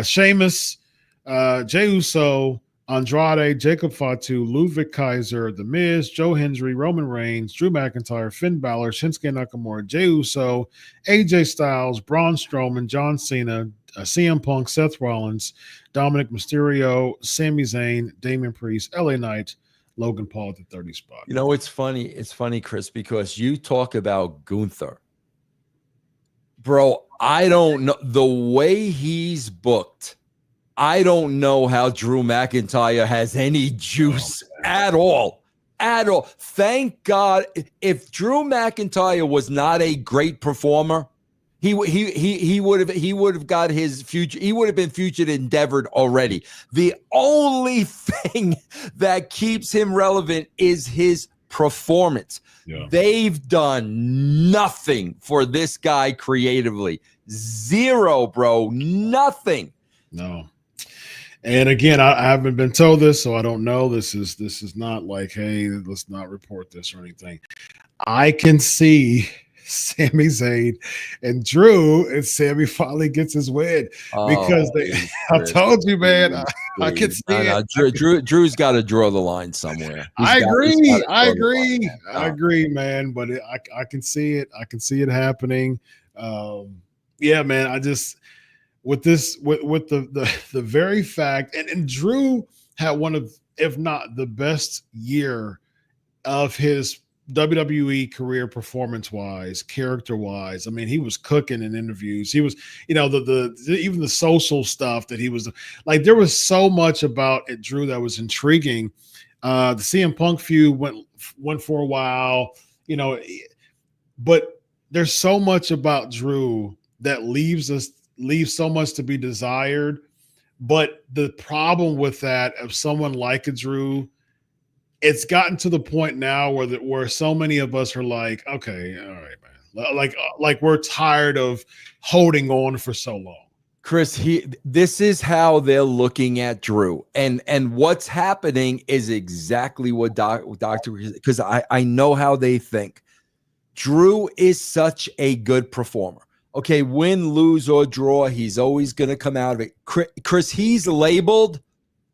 Sheamus, Jey Uso, Andrade, Jacob Fatu, Ludwig Kaiser, The Miz, Joe Hendry, Roman Reigns, Drew McIntyre, Finn Balor, Shinsuke Nakamura, Jey Uso, AJ Styles, Braun Strowman, John Cena, CM Punk, Seth Rollins, Dominic Mysterio, Sami Zayn, Damian Priest, LA Knight, Logan Paul at the 30 spot. It's funny. It's funny, Chris, because you talk about Gunther. Bro, I don't know. The way he's booked, I don't know how Drew McIntyre has any juice at all. At all. Thank God. If Drew McIntyre was not a great performer, he would have got his future. He would have been future endeavored already. The only thing that keeps him relevant is his performance. Yeah. They've done nothing for this guy creatively. Zero, bro. Nothing. No. And again, I haven't been told this, so I don't know. This is not like, hey, let's not report this or anything. I can see Sami Zayn and Drew, and Sami finally gets his win because I told you, man. I can see it. Drew's got to draw the line somewhere. I agree, man. But I can see it. I can see it happening. Yeah, man. I just with the very fact, and Drew had one of, if not the best year of his WWE career, performance wise, character wise. I mean, he was cooking in interviews. He was, the even the social stuff that he was like, there was so much about it, Drew, that was intriguing. The CM Punk feud went for a while, but there's so much about Drew that leaves so much to be desired. But the problem with that, of someone like a Drew, it's gotten to the point now where so many of us are like, okay, all right, man. Like we're tired of holding on for so long. Chris, this is how they're looking at Drew. And what's happening is exactly what Dr. Because I know how they think. Drew is such a good performer. Okay, win, lose, or draw, he's always going to come out of it. Chris, he's labeled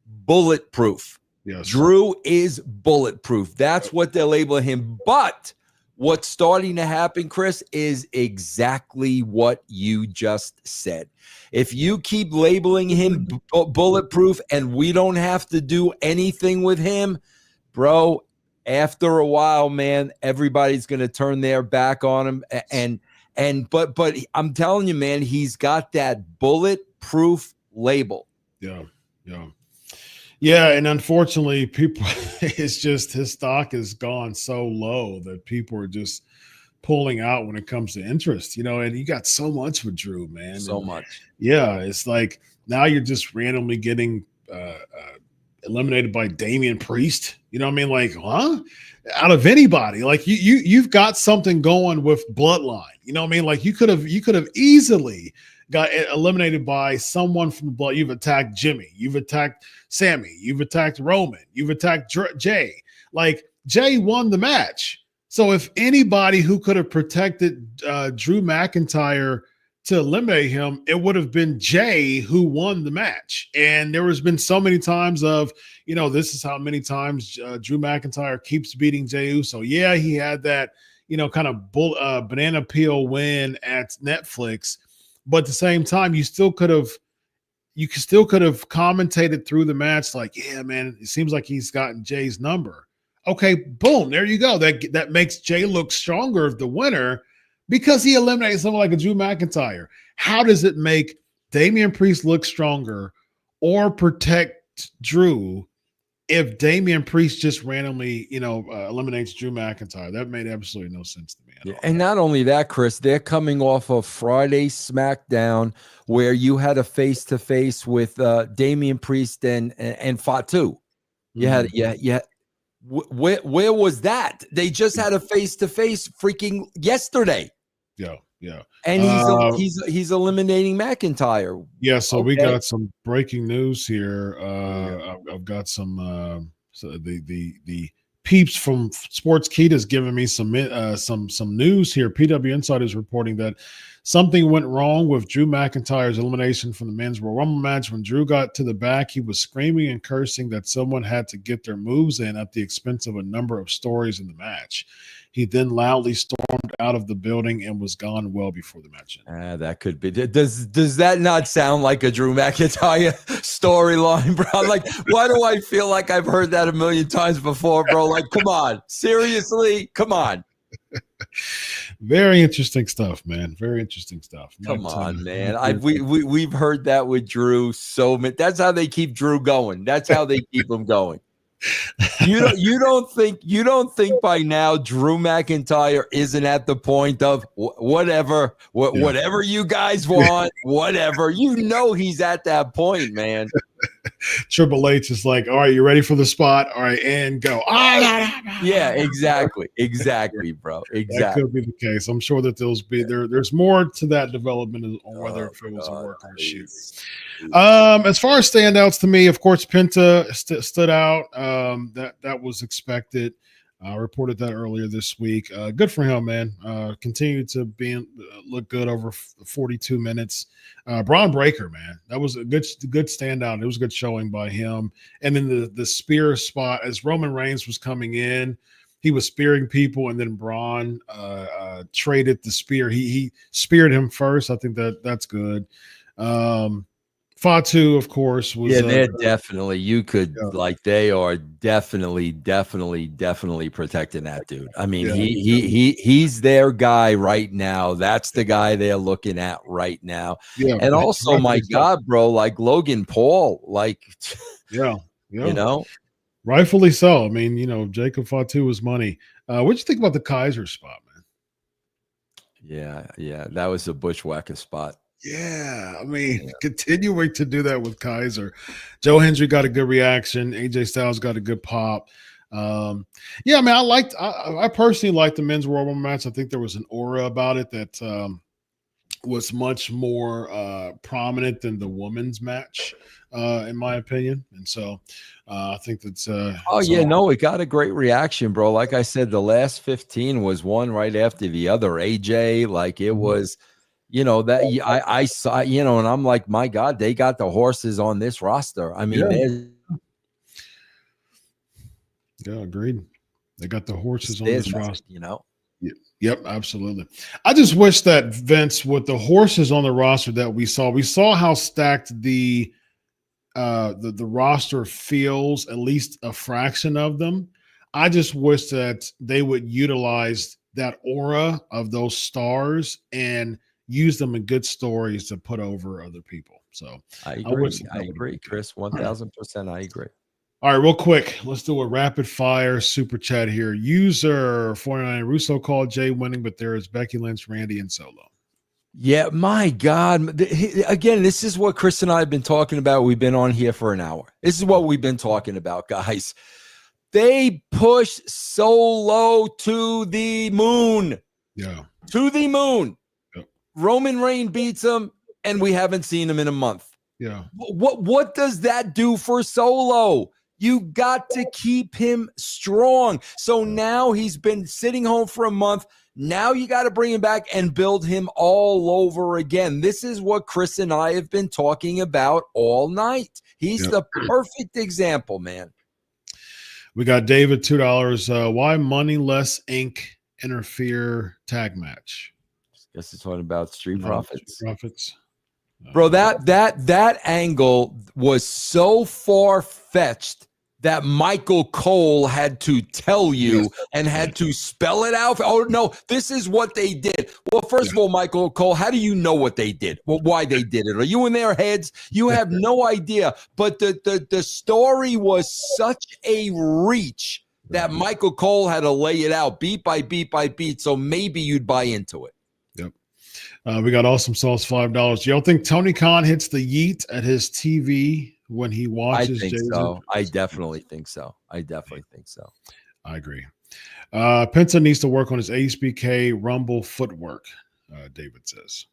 bulletproof. Yes. Drew is bulletproof. That's what they're labeling him. But what's starting to happen, Chris, is exactly what you just said. If you keep labeling him bulletproof and we don't have to do anything with him, bro, after a while, man, everybody's going to turn their back on him. But I'm telling you, man, he's got that bulletproof label. Yeah. Yeah, and unfortunately, people, it's just his stock has gone so low that people are just pulling out when it comes to interest, and you got so much with Drew, man. So much. Yeah, it's like now you're just randomly getting eliminated by Damian Priest. You know what I mean? Like, huh? Out of anybody, like you've got something going with Bloodline. You know what I mean? Like you could have easily got eliminated by someone from the blood. You've attacked Jimmy. You've attacked Sammy. You've attacked Roman. You've attacked Jay. Like Jay won the match. So if anybody who could have protected Drew McIntyre to eliminate him, it would have been Jay who won the match. And there has been so many times of, this is how many times Drew McIntyre keeps beating Jey Uso. Yeah, he had that, kind of banana peel win at Netflix. But at the same time, you still could have commentated through the match like, yeah, man, it seems like he's gotten Jay's number. Okay, boom, there you go. That makes Jay look stronger, the winner, because he eliminated someone like a Drew McIntyre. How does it make Damian Priest look stronger or protect Drew if Damian Priest just randomly, eliminates Drew McIntyre? That made absolutely no sense to me at all. And not only that, Chris, they're coming off of Friday SmackDown where you had a face-to-face with Damian Priest and Fatu. You had. Where was that? They just had a face-to-face freaking yesterday. Yeah. And he's eliminating McIntyre. Yeah, so we got some breaking news here. I've got some the peeps from Sportskeeda is giving me some news here. PW Insider is reporting that something went wrong with Drew McIntyre's elimination from the Men's Royal Rumble match. When Drew got to the back, he was screaming and cursing that someone had to get their moves in at the expense of a number of stories in the match. He then loudly stormed out of the building and was gone well before the match ended. That could be. Does that not sound like a Drew McIntyre storyline, bro? Like, why do I feel like I've heard that a million times before, bro? Like, come on. Seriously? Come on. Very interesting stuff, man. Very interesting stuff. Come on, man. We've heard that with Drew so many. That's how they keep Drew going. That's how they keep him going. You don't think by now Drew McIntyre isn't at the point of whatever you guys want, whatever. He's at that point, man. Triple H is like, all right, you ready for the spot? All right, and go. Yeah, exactly, bro. That Exactly. could be the case. I'm sure that there's more to that development on whether if it was a work or a shoot. As far as standouts to me, of course, Penta stood out. That was expected. I reported that earlier this week. Good for him, man. Continued to look good over 42 minutes. Braun Breaker, man, that was a good standout. It was a good showing by him. And then the spear spot as Roman Reigns was coming in, he was spearing people, and then Braun traded the spear. He speared him first. I think that's good. Fatu, of course, was they're definitely they are definitely protecting that dude. I mean, he's their guy right now. That's the guy they're looking at right now. Yeah, and also, my God, bro, like Logan Paul, you know, rightfully so. I mean, Jacob Fatu was money. What'd you think about the Kaiser spot, man? Yeah, that was a bushwhacker spot. Yeah, I mean, continuing to do that with Kaiser. Joe Hendry got a good reaction. AJ Styles got a good pop. I mean, I personally liked the men's Royal Rumble match. I think there was an aura about it that was much more prominent than the women's match, in my opinion. And so I think that's it got a great reaction, bro. Like I said, the last 15 was one right after the other. AJ, like it was. That I saw, and I'm like, my God, they got the horses on this roster. I mean, agreed. They got the horses on this roster. Yep, absolutely. I just wish that Vince, with the horses on the roster that we saw how stacked the roster feels, at least a fraction of them. I just wish that they would utilize that aura of those stars and use them in good stories to put over other people. So I agree, Chris. 1000%. I agree. All right, real quick, let's do a rapid fire super chat here. User 49 Russo called Jay winning, but there is Becky Lynch, Randy, and Solo. Yeah, my God. Again, this is what Chris and I have been talking about. We've been on here for an hour. This is what we've been talking about, guys. They push Solo to the moon. Yeah. To the moon. Roman Reigns beats him, and we haven't seen him in a month. Yeah. What does that do for Solo? You got to keep him strong. So now he's been sitting home for a month. Now you got to bring him back and build him all over again. This is what Chris and I have been talking about all night. He's the perfect example, man. We got David, $2. Why Moneyless Inc. interfere tag match? Guess it's talking about Street Profits. Bro, that angle was so far-fetched that Michael Cole had to tell you and had to spell it out. Oh, no, this is what they did. Well, first of all, Michael Cole, how do you know what they did? Well, why they did it? Are you in their heads? You have no idea. But the story was such a reach that Michael Cole had to lay it out beat by beat by beat, so maybe you'd buy into it. We got Awesome Sauce, $5. You don't think Tony Khan hits the yeet at his TV when he watches? I think so. I definitely think so. I agree. Penta needs to work on his HBK Rumble footwork, David says.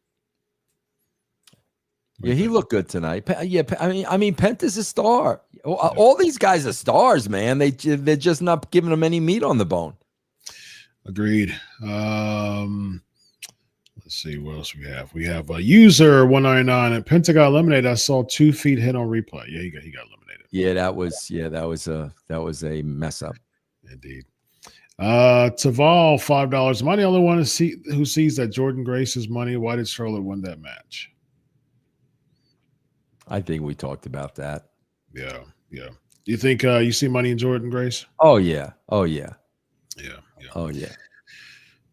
Yeah, he looked good tonight. Yeah, I mean, Penta's a star. All these guys are stars, man. They're just not giving them any meat on the bone. Agreed. Let's see what else we have. We have a user 199 and Penta got eliminated. I saw 2 feet hit on replay. Yeah, he got eliminated. Yeah, that was a mess up. Indeed. Taval, $5. Am I the only one who sees that Jordan Grace's money? Why did Charlotte win that match? I think we talked about that. Yeah. You think you see money in Jordan Grace? Oh yeah. Yeah. Oh yeah.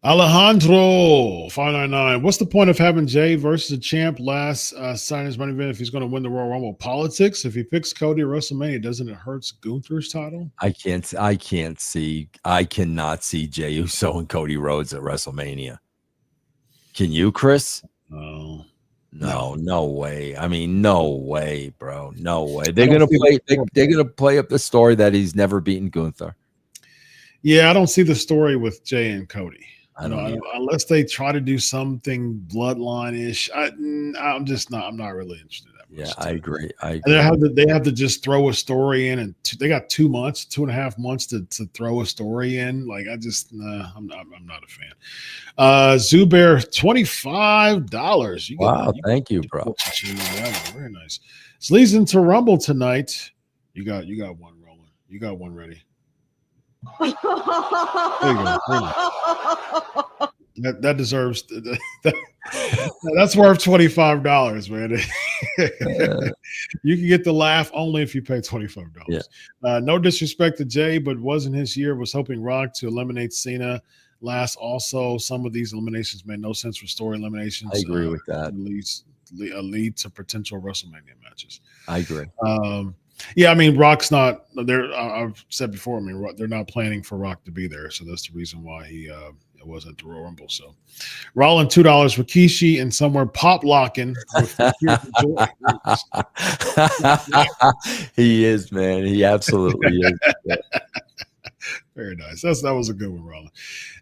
Alejandro 599. What's the point of having Jay versus a champ last sign his money event if he's going to win the Royal Rumble? Politics. If he picks Cody at WrestleMania, doesn't it hurt Gunther's title? I cannot see Jey Uso and Cody Rhodes at WrestleMania. Can you, Chris? No. No way. I mean, no way, bro. No way. I They're don't gonna see play. the They're gonna play up the story that he's never beaten Gunther. Yeah, I don't see the story with Jay and Cody. I don't either. Unless they try to do something bloodline-ish. I'm just not. I'm not really interested in that much. Yeah, I agree. I And agree. they have to just throw a story in, and they got 2 months, 2.5 months to throw a story in. Like I'm not a fan. Zubair, $25. Wow, thank you, bro. Very nice. Sleaze into Rumble tonight. You got one rolling. You got one ready. There you go. That deserves that's worth $25, man. You can get the laugh only if you pay $25. Yeah. No disrespect to Jay, but wasn't his year. Was hoping Rock to eliminate Cena last. Also, some of these eliminations made no sense for story eliminations. I agree with that. Lead to potential WrestleMania matches. I agree. Yeah, I mean, Rock's not there. I've said before, I mean, they're not planning for Rock to be there. So that's the reason why he wasn't at the Royal Rumble. So Rollin, $2, Rikishi, and somewhere pop locking. He is, man. He absolutely is. Very nice. That was a good one, Rollin.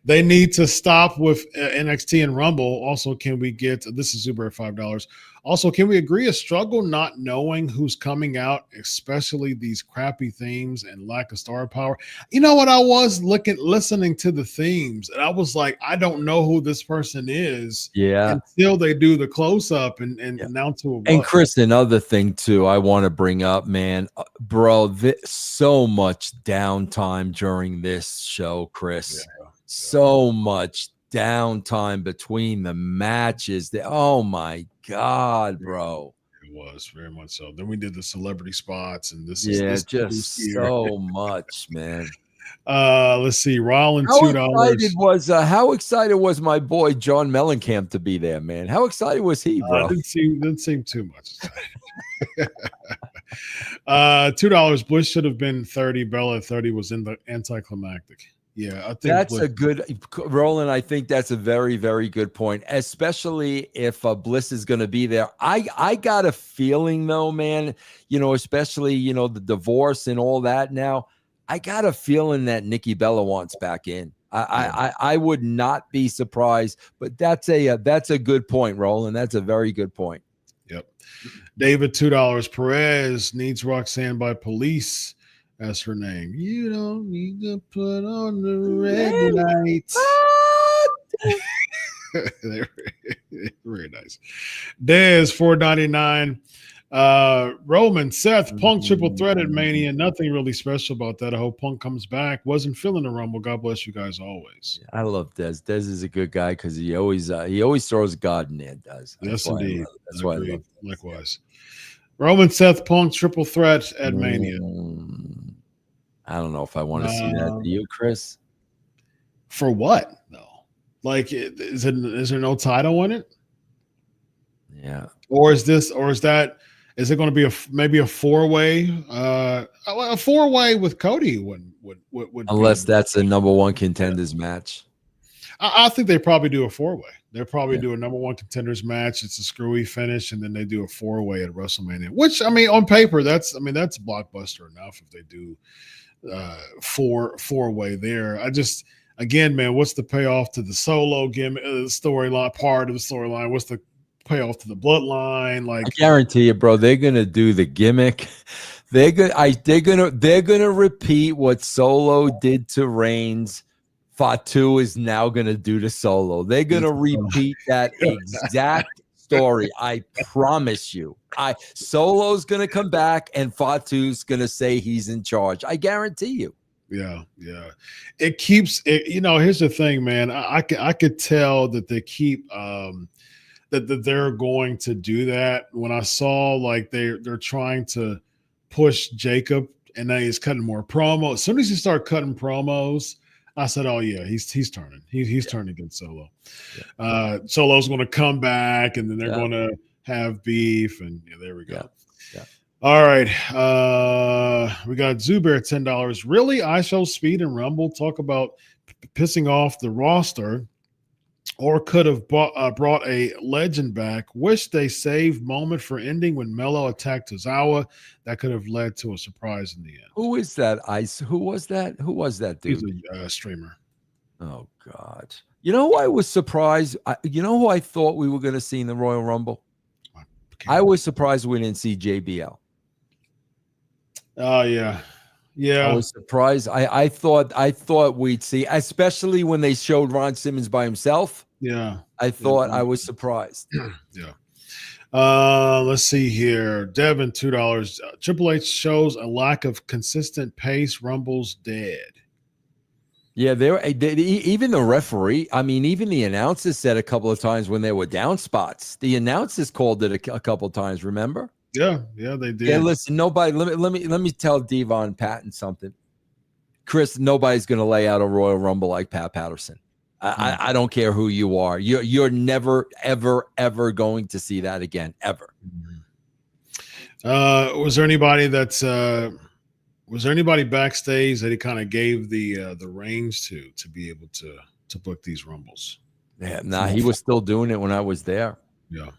They need to stop with NXT and Rumble. Also, can we get this is Uber at $5? Also, can we agree a struggle not knowing who's coming out, especially these crappy themes and lack of star power? You know what? I was listening to the themes, and I was like, I don't know who this person is. Yeah. Until they do the close up and announce who. And Chris, another thing too, I want to bring up, man, bro, so much downtime during this show, Chris. Yeah. So much downtime between the matches. Oh my God, bro. It was very much so. Then we did the celebrity spots, and this just so much, man. Let's see. Rollin, $2. How excited was my boy John Mellencamp to be there, man? How excited was he, bro? Didn't seem too much. $2. Bush should have been 30. Bella at 30 was in the anticlimactic. Yeah, I think that's a good Roland. I think that's a very, very good point, especially if Bliss is going to be there. I got a feeling though, man, especially, the divorce and all that now, I got a feeling that Nikki Bella wants back in. I would not be surprised, but that's a good point, Roland. That's a very good point. Yep. David, $2. Perez needs Roxanne by police. That's her name. You don't need to put on the red lights. Very nice. Dez, $4.99. Roman, Seth, Punk triple threat at Mania. Nothing really special about that. I hope Punk comes back. Wasn't feeling the Rumble. God bless you guys always. I love Dez. Dez is a good guy because he always throws God in there. Does. Yes, indeed. That's why I love it. Likewise. Roman, Seth, Punk triple threat at Mania. I don't know if I want to see that. Do you, Chris? For what? No. Like, is there no title in it? Yeah. Or is it going to be maybe a four-way? A four-way with Cody would unless that's a number one contenders match. I think they probably do a four-way. They'll probably do a number one contenders match. It's a screwy finish, and then they do a four-way at WrestleMania. Which, I mean, on paper, that's blockbuster enough if they do four-way there. Again, man, what's the payoff to the Solo gimmick storyline? Part of the storyline. What's the payoff to the bloodline? Like, I guarantee you, bro, they're gonna do the gimmick. They're gonna repeat what Solo did to Reigns. Fatu is now gonna do to Solo. They're gonna repeat that exact story. I promise you. Solo's gonna come back and Fatu's gonna say he's in charge. I guarantee you. Yeah. It keeps it. Here's the thing, man. I could tell that they keep that they're going to do that. When I saw like they're trying to push Jacob, and then he's cutting more promos. As soon as you start cutting promos, I said, "Oh yeah, he's turning. He's turning against Solo. Yeah. Solo's going to come back, and then they're going to have beef, and there we go." Yeah. All right, we got Zubair at $10. Really, I Show Speed and Rumble talk about pissing off the roster. or could have brought a legend back. Wish they saved moment for ending when Melo attacked Tozawa. That could have led to a surprise in the end. Who is that? Who was that? Who was that dude? He's a streamer. Oh God! You know who I was surprised? You know who I thought we were going to see in the Royal Rumble? I was surprised we didn't see JBL. Oh yeah. I was surprised. I thought we'd see, especially when they showed Ron Simmons by himself. Yeah. I thought I was surprised. Yeah. Let's see here. Devin, $2. Triple H shows a lack of consistent pace. Rumble's dead. Yeah, even the referee. I mean, even the announcers said a couple of times when they were down spots. The announcers called it a couple of times. Remember? Yeah, they did. Yeah, listen, nobody. Let me tell Devon Patton something. Chris, nobody's going to lay out a Royal Rumble like Pat Patterson. I don't care who you are. You're never, ever going to see that again, ever. Was there anybody backstage that he kind of gave the reins to be able to book these Rumbles? Yeah, he was still doing it when I was there. Yeah.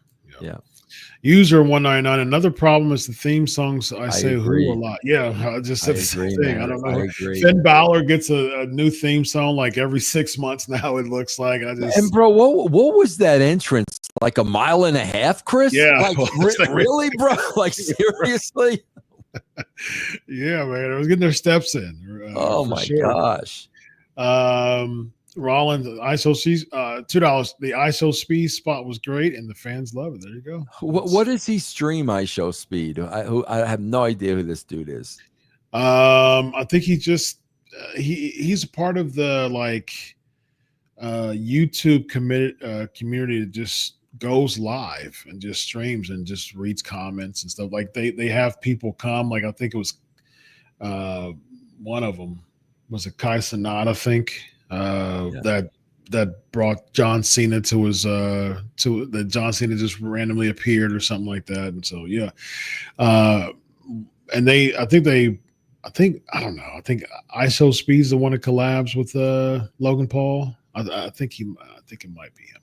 User 199. Another problem is the theme songs. I say agree. who a lot. Yeah, I just said the same thing. Man. I don't know. I agree. Finn Balor gets a new theme song like every 6 months now. It looks like. And bro, what was that entrance? Like a mile and a half, Chris? Yeah. Like really, bro? Like seriously? Yeah, man. I was getting their steps in. Oh my gosh. Rollins, ISO $2. The ISO speed spot was great, and the fans love it. There you go. What does he stream? ISO speed. I have no idea who this dude is. I think he just he's a part of the YouTube community that just goes live and just streams and just reads comments and stuff. Like they have people come. Like I think it was one of them was a Kai Cenat, I think. That brought John Cena to his that John Cena just randomly appeared or something like that. And so and I think ISO Speed's the one that collabs with Logan Paul. I think it might be him.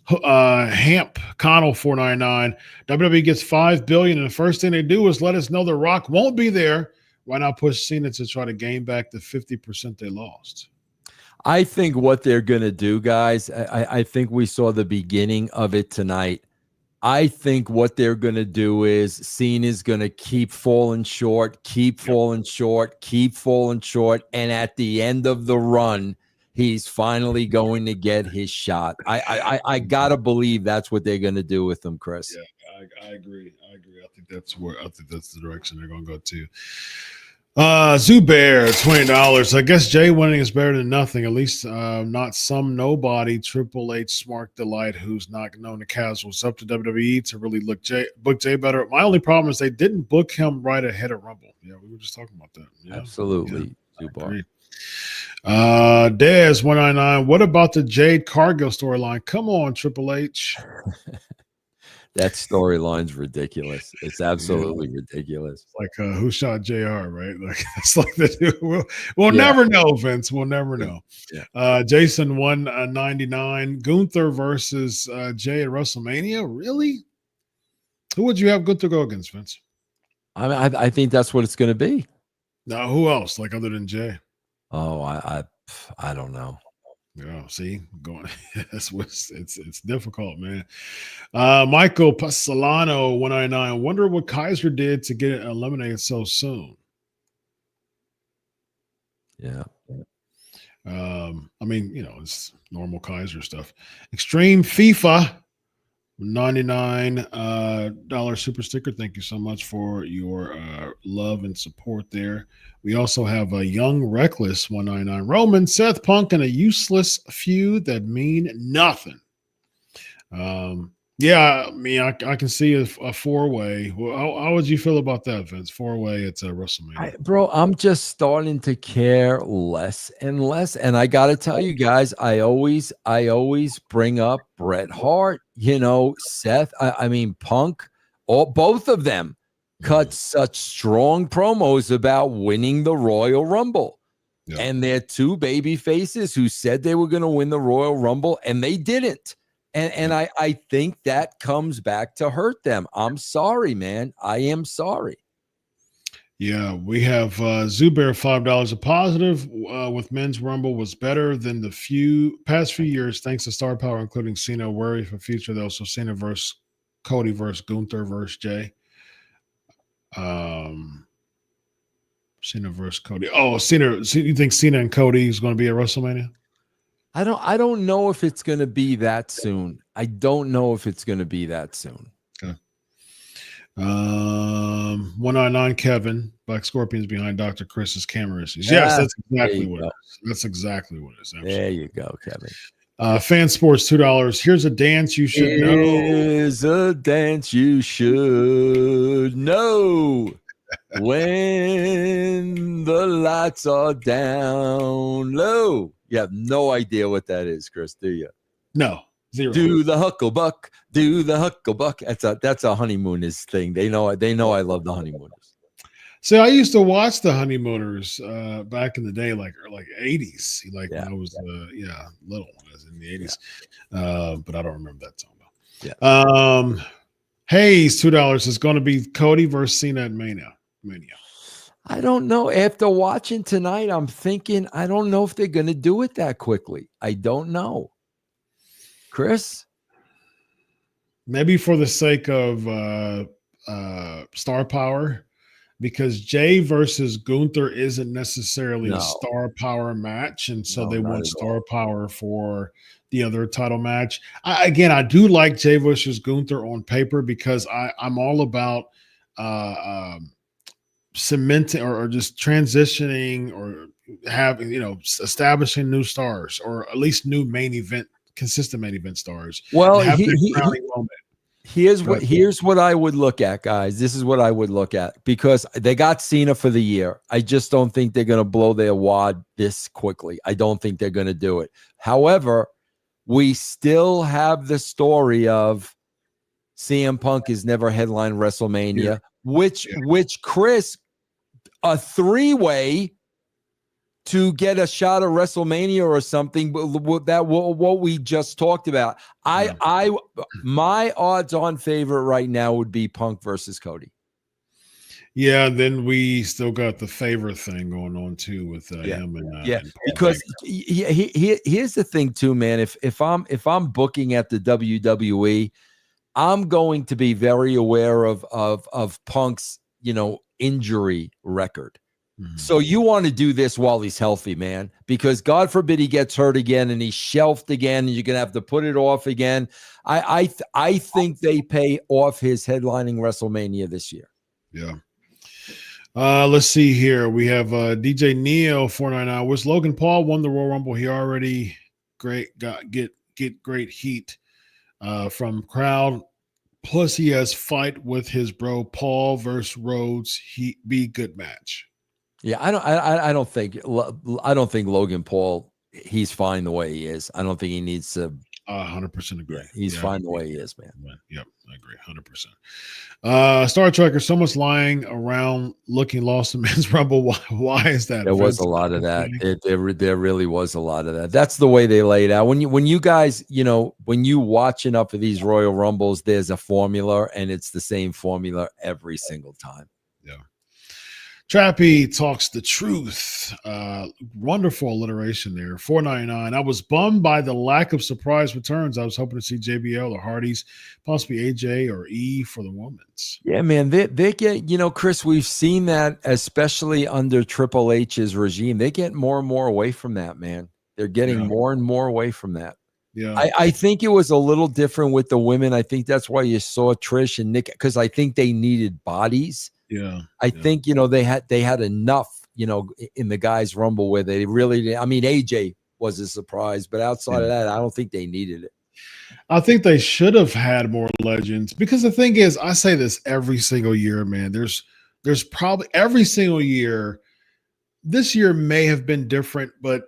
Hamp Connell 499. WWE gets $5 billion, and the first thing they do is let us know The Rock won't be there. Why not push Cena to try to gain back the 50% they lost? I think what they're going to do, guys, I think we saw the beginning of it tonight. I think what they're going to do is Cena's going to keep falling short. And at the end of the run, he's finally going to get his shot. I got to believe that's what they're going to do with him, Chris. Yeah, I agree. I think that's the direction they're going to go to. Zubair, $20. I guess Jay winning is better than nothing. At least not some nobody. Triple H smart delight who's not known to casuals. Up to WWE to really book Jay better. My only problem is they didn't book him right ahead of Rumble. Yeah, we were just talking about that. Yeah, absolutely. Zubair. Dez 199. What about the Jade Cargill storyline? Come on, Triple H. That storyline's ridiculous. It's absolutely ridiculous. Like who shot JR, right? Like it's like the we'll never know, Vince. We'll never know. Yeah. Jason 199. Gunther versus Jay at WrestleMania. Really? Who would you have Gunther go against, Vince? I think that's what it's going to be. Now, who else? Like other than Jay? Oh, I don't know. Yeah, see, going it's difficult, man. Michael Pasolano 199. Wonder what Kaiser did to get it eliminated so soon. Yeah. I mean, it's normal Kaiser stuff. Extreme FIFA $99 super sticker. Thank you so much for your love and support there. We also have a Young Reckless 199. Roman, Seth Punk, and a useless feud that mean nothing. Yeah, I mean, I can see a four-way. Well, how would you feel about that, Vince? Four-way at WrestleMania. Bro, I'm just starting to care less and less. And I got to tell you guys, I always bring up Bret Hart, Seth. I mean, Punk, both of them cut such strong promos about winning the Royal Rumble. Yeah. And they're two baby faces who said they were going to win the Royal Rumble, and they didn't. And I think that comes back to hurt them. I'm sorry, man. I am sorry. Yeah, we have Zubair $5 a positive with men's rumble was better than the past few years thanks to star power, including Cena. Worry for future though. So Cena versus Cody versus Gunther versus Jay. Cena versus Cody. Oh, Cena. You think Cena and Cody is going to be at WrestleMania? I don't know if it's going to be that soon. I don't know if it's going to be that soon. Okay. 199 Kevin, Black Scorpions behind Dr. Chris's camera issues. Yes, that's exactly what it is. That's exactly what it is. Absolutely. There you go, Kevin. Fan Sports $2. Here's a dance you should know. Here's a dance you should know. When the lights are down low. You have no idea what that is, Chris, do you? No. Zero. Do the hucklebuck. Do the hucklebuck. That's a honeymooners thing. They know I love the honeymooners. So I used to watch the honeymooners back in the day, like 80s. When I was little, I was in the 80s. But I don't remember that song though. Yeah. Hayes, $2 is going to be Cody versus Cena at Mania. I don't know. After watching tonight, I'm thinking I don't know if they're going to do it that quickly. I don't know. Chris? Maybe for the sake of star power, because Jay versus Gunther isn't necessarily a star power match, and so they want star power for the other title match. I do like Jay versus Gunther on paper because I'm all about cementing or just transitioning or having, establishing new stars or at least new consistent main event stars. Well, here's what I would look at, guys. This is what I would look at because they got Cena for the year. I just don't think they're going to blow their wad this quickly. I don't think they're going to do it. However, we still have the story of CM Punk has never headlined WrestleMania, which Chris, a three-way to get a shot of WrestleMania or something, that what we just talked about. My odds-on favorite right now would be Punk versus Cody. Yeah, then we still got the favorite thing going on too with him and because here's the thing too, man. If I'm booking at the WWE, I'm going to be very aware of Punk's injury record. Mm-hmm. So you want to do this while he's healthy, man, because God forbid he gets hurt again and he's shelved again, and you're gonna have to put it off again. I think they pay off his headlining WrestleMania this year. Yeah. Let's see here. We have DJ Neo 499. Was Logan Paul won the Royal Rumble? He already get great heat from crowd. Plus, he has fight with his bro Paul versus Rhodes. He be good match. Yeah, I don't think Logan Paul. He's fine the way he is. I don't think he needs to. 100% agree. He's fine the way he is, man. Yep, I agree 100%. Star Trekker, someone's lying around looking lost in men's rumble. Why is that? There was a lot of that. There really was a lot of that. That's the way they laid out. When you guys, when you watch enough of these Royal Rumbles, there's a formula, and it's the same formula every single time. Yeah. Trappy talks the truth. Wonderful alliteration there. 499. I was bummed by the lack of surprise returns. I was hoping to see JBL or Hardy's, possibly AJ or E for the women's. Yeah, man. They get, Chris, we've seen that, especially under Triple H's regime. They get more and more away from that, man. They're getting more and more away from that. Yeah. I think it was a little different with the women. I think that's why you saw Trish and Nick, because I think they needed bodies. Yeah. I think, they had enough, in the guys' rumble where they really, AJ was a surprise, but outside of that, I don't think they needed it. I think they should have had more legends, because the thing is, I say this every single year, man, there's probably every single year. This year may have been different, but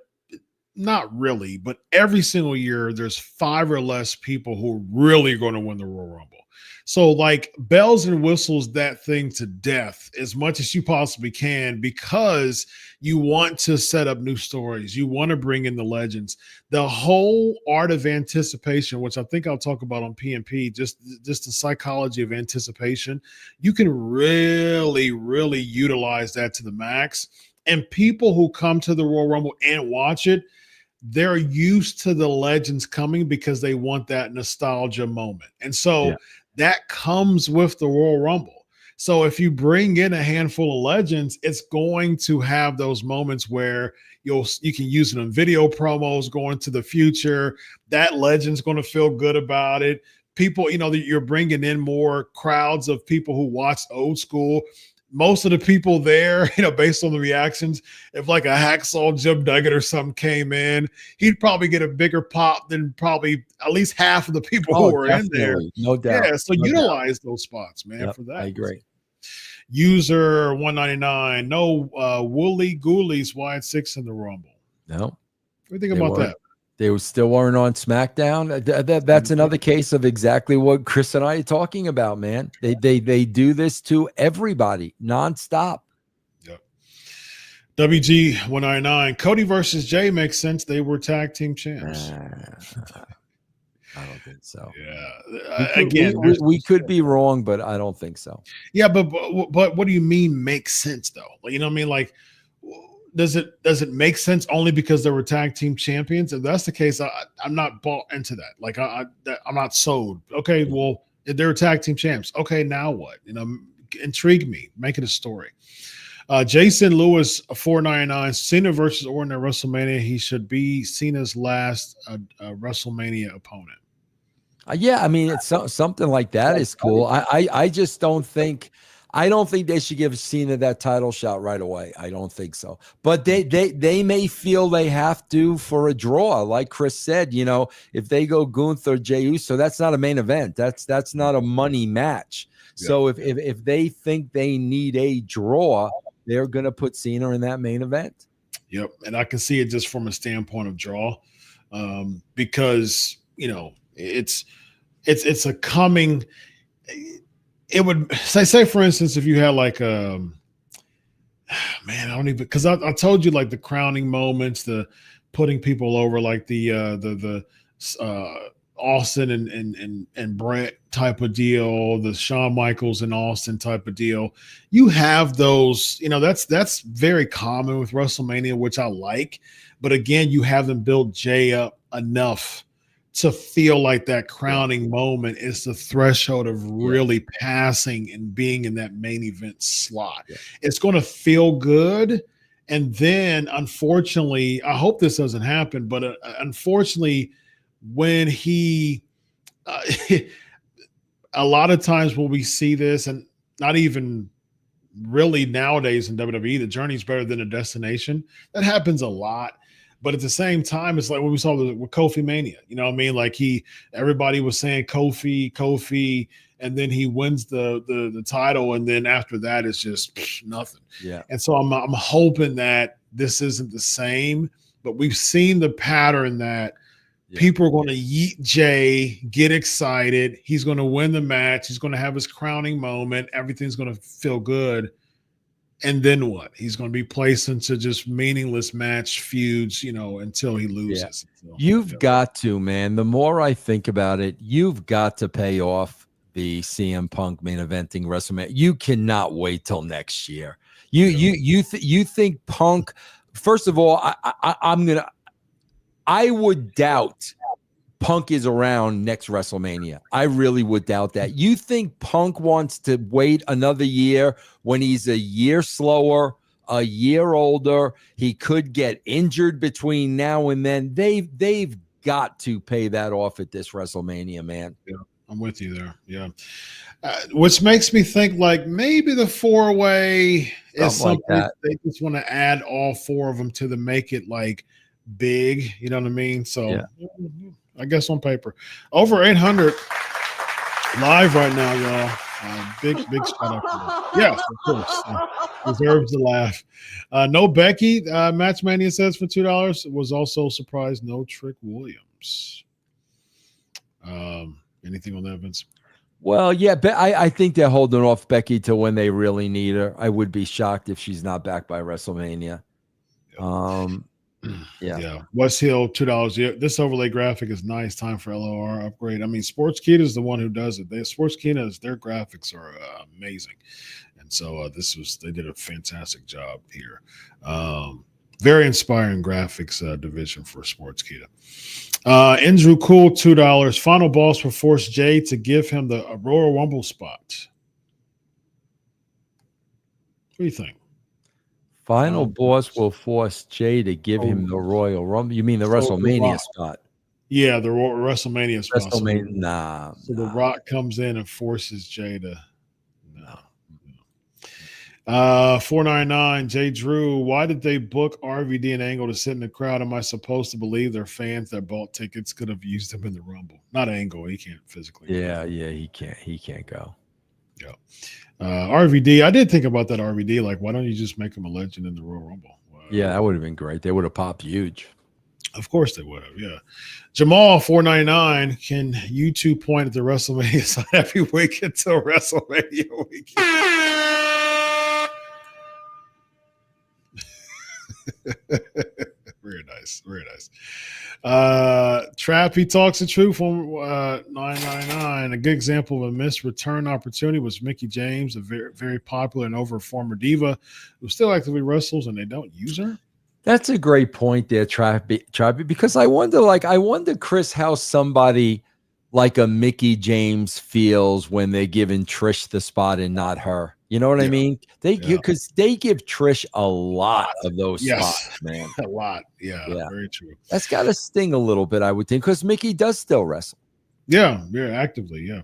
not really. But every single year, there's 5 or less people who are really going to win the Royal Rumble. So, like, bells and whistles that thing to death as much as you possibly can, because you want to set up new stories. You want to bring in the legends. The whole art of anticipation, which I think I'll talk about on PNP, just the psychology of anticipation. You can really, really utilize that to the max. And people who come to the Royal Rumble and watch it, they're used to the legends coming because they want that nostalgia moment. And so that comes with the Royal Rumble. So if you bring in a handful of legends, it's going to have those moments where you can use it in video promos going to the future. That legend's going to feel good about it. People, you're bringing in more crowds of people who watched old school. Most of the people there, based on the reactions, if like a Hacksaw Jim Duggan or something came in, he'd probably get a bigger pop than probably at least half of the people who were in there. No doubt. Yeah, so utilize those spots, man, for that. I agree. User 199, no Woolly Ghoulies wide 6 in the Rumble. No. What do you think about that? They still weren't on SmackDown. That's another case of exactly what Chris and I are talking about, man. They do this to everybody nonstop. Yep. WG 199, Cody versus Jay makes sense. They were tag team champs. I don't think so. Yeah. We could be wrong, but I don't think so. Yeah, but what do you mean makes sense though? Like, you know what I mean? Like, does it make sense only because they were tag team champions? If that's the case, I'm not bought into that. Like I'm not sold. Okay, well, if they were tag team champs, okay, now what? Intrigue me. Make it a story. Jason Lewis 499, Cena versus Orton at WrestleMania. He should be Cena's last WrestleMania opponent. Yeah, I mean, it's something like that is cool. I just don't think. I don't think they should give Cena that title shot right away. I don't think so. But they may feel they have to for a draw. Like Chris said, if they go Gunther, Jey Uso, that's not a main event. That's not a money match. Yeah. So if they think they need a draw, they're going to put Cena in that main event. Yep. And I can see it just from a standpoint of draw, because, it's a coming – it would say for instance, if you had like man, I don't even, because I told you like the crowning moments, the putting people over, like the Austin and Brett type of deal, the Shawn Michaels and Austin type of deal. You have those, that's very common with WrestleMania, which I like. But again, you haven't built Jay up enough to feel like that crowning moment is the threshold of really passing and being in that main event slot. Yeah. It's going to feel good. And then, unfortunately, I hope this doesn't happen, but unfortunately, when he a lot of times when we see this, and not even really nowadays in WWE, the journey is better than a destination. That happens a lot. But at the same time, it's like what we saw with Kofi Mania. You know what I mean? Like everybody was saying Kofi, and then he wins the title, and then after that, it's just nothing. Yeah. And so I'm hoping that this isn't the same. But we've seen the pattern that people are going to yeet Jay, get excited. He's going to win the match. He's going to have his crowning moment. Everything's going to feel good. And then what? He's going to be placed into just meaningless match feuds, until he loses. Yeah. So, you've got to, man. The more I think about it, you've got to pay off the CM Punk main eventing WrestleMania. You cannot wait till next year. You think Punk? First of all, I would doubt Punk is around next WrestleMania. I really would doubt that. You think Punk wants to wait another year when he's a year slower, a year older? He could get injured between now and then. They've got to pay that off at this WrestleMania, man. Yeah, I'm with you there. Yeah. Which makes me think like maybe the 4-way is something like they just want to add all 4 of them to make it like big. You know what I mean? So I guess on paper, over 800 live right now, y'all. Big shout out to that. Yes, of course. Deserves a laugh. No Becky. Matchmania says for $2. Was also surprised. No Trick Williams. Anything on that, Vince? Well, yeah, but I think they're holding off Becky to when they really need her. I would be shocked if she's not back by WrestleMania. Yeah. Yeah. West Hill, $2. Yeah, this overlay graphic is nice. Time for LOR upgrade. I mean, Sportskeeda is the one who does it. Sportskeeda, their graphics are amazing, and so they did a fantastic job here. Very inspiring graphics division for Sportskeeda. Andrew Cool, $2. Final boss will force Jay to give him the Royal Rumble spot. What do you think? Final boss will force Jay to give him the Royal Rumble. You mean the WrestleMania spot? Yeah, the WrestleMania spot. WrestleMania, So The Rock comes in and forces Jay to. No. 499 Jay Drew. Why did they book RVD and Angle to sit in the crowd? Am I supposed to believe their fans that bought tickets could have used them in the Rumble? Not Angle. He can't physically. Yeah, he can't. He can't go. Yeah. RVD. I did think about that RVD. Like, why don't you just make him a legend in the Royal Rumble? Yeah, that would have been great. They would have popped huge. Of course they would have. Yeah. Jamal, 499. Can you two point at the WrestleMania side every week until WrestleMania weekend? Very nice. Very nice. Trappy talks the truth on 999. A good example of a missed return opportunity was Mickie James, a very, very popular and over former diva who still actively wrestles and they don't use her. That's a great point there, Trappy, because I wonder, Chris, how somebody like a Mickie James feels when they're giving Trish the spot and not her. You know what I mean? Because they give Trish a lot of those spots, man. A lot. Yeah, very true. That's got to sting a little bit, I would think, because Mickie does still wrestle. Yeah, actively, yeah.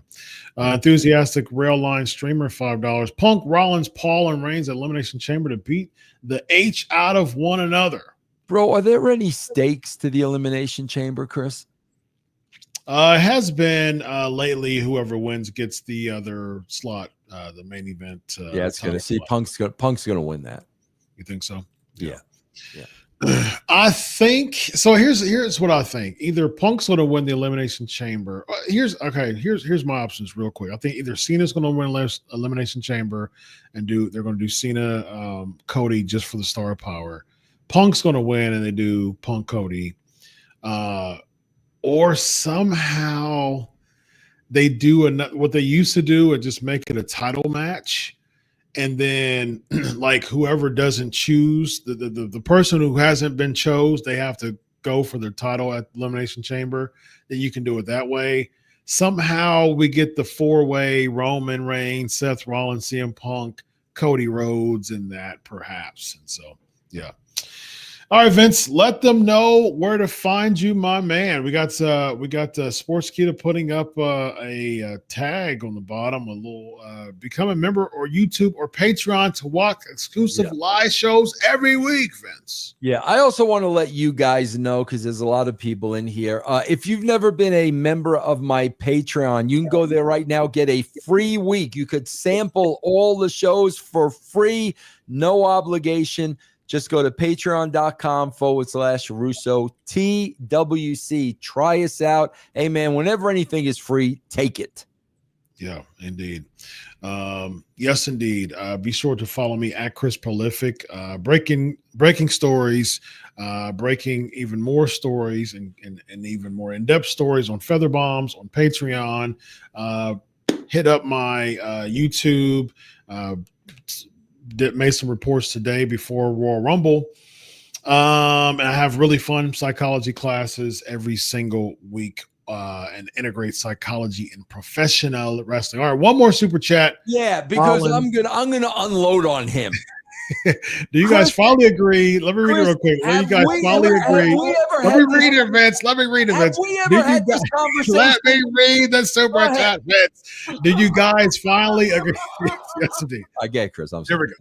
Enthusiastic rail line streamer, $5. Punk, Rollins, Paul, and Reigns at Elimination Chamber to beat the H out of one another. Bro, are there any stakes to the Elimination Chamber, Chris? It has been lately. Whoever wins gets the other slot, the main event. It's going to see Punk's going to win that. You think so? Yeah. I think so. Here's what I think. Either Punk's going to win the Elimination Chamber. Here's my options real quick. I think either Cena's going to win Elimination Chamber, and they're going to do Cena, Cody just for the star power. Punk's going to win, and they do Punk Cody. Or somehow they do what they used to do and just make it a title match. And then like whoever doesn't choose, the person who hasn't been chose, they have to go for their title at Elimination Chamber. Then you can do it that way. Somehow we get the 4-way Roman Reigns, Seth Rollins, CM Punk, Cody Rhodes, and that perhaps. And so, yeah. All right, Vince, let them know where to find you, my man. We got Sportskeeda putting up a tag on the bottom, a little become a member or YouTube or Patreon to watch exclusive live shows every week, Vince. Yeah, I also want to let you guys know, because there's a lot of people in here. If you've never been a member of my Patreon, you can go there right now, get a free week. You could sample all the shows for free, no obligation. Just go to patreon.com/Russo TWC. Try us out. Hey, man, whenever anything is free, take it. Yeah, indeed. Yes, indeed. Be sure to follow me at Chris Prolific. Breaking stories, breaking even more stories and even more in-depth stories on Featherbombs, on Patreon. Hit up my YouTube. Made some reports today before Royal Rumble. And I have really fun psychology classes every single week and integrate psychology in professional wrestling. All right, one more super chat. Yeah, because I'm gonna unload on him. Do you guys finally agree? Let me read it real quick. Let me read it, Vince. Let me read it, Vince. We ever had this conversation? Let me read the super chat, Vince. Did you guys finally agree? Yes, indeed. I get it, Chris. I'm sorry. There we go.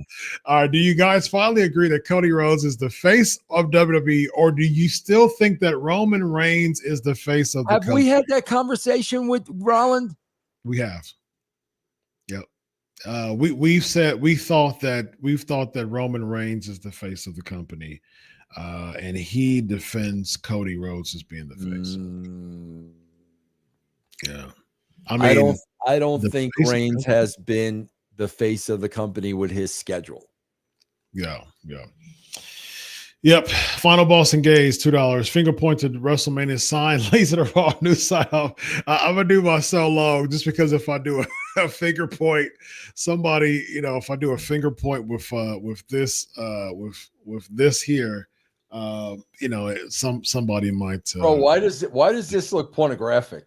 All right. Do you guys finally agree that Cody Rhodes is the face of WWE, or do you still think that Roman Reigns is the face of the company? Have we had that conversation with Rollins? We have. Yep. We've thought that Roman Reigns is the face of the company, and he defends Cody Rhodes as being the face. Yeah. I mean, I don't the think face of Reigns company. has been the face of the company with his schedule. Yeah. Yep. Final boss engaged, $2. Finger pointed WrestleMania sign, laser to Raw new sign off. I'm gonna do my so long just because if I do a finger point, somebody, if I do a finger point with this here, somebody might Bro, why does this look pornographic?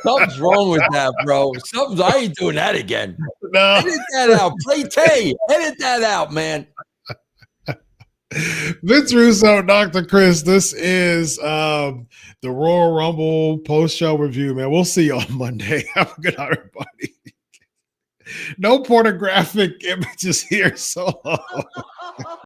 Something's wrong with that, bro. I ain't doing that again. no. Edit that out. Play Tay. Edit that out, man. Vince Russo, Dr. Chris. This is the Royal Rumble post-show review, man. We'll see you on Monday. Have a good night, everybody. No pornographic images here, so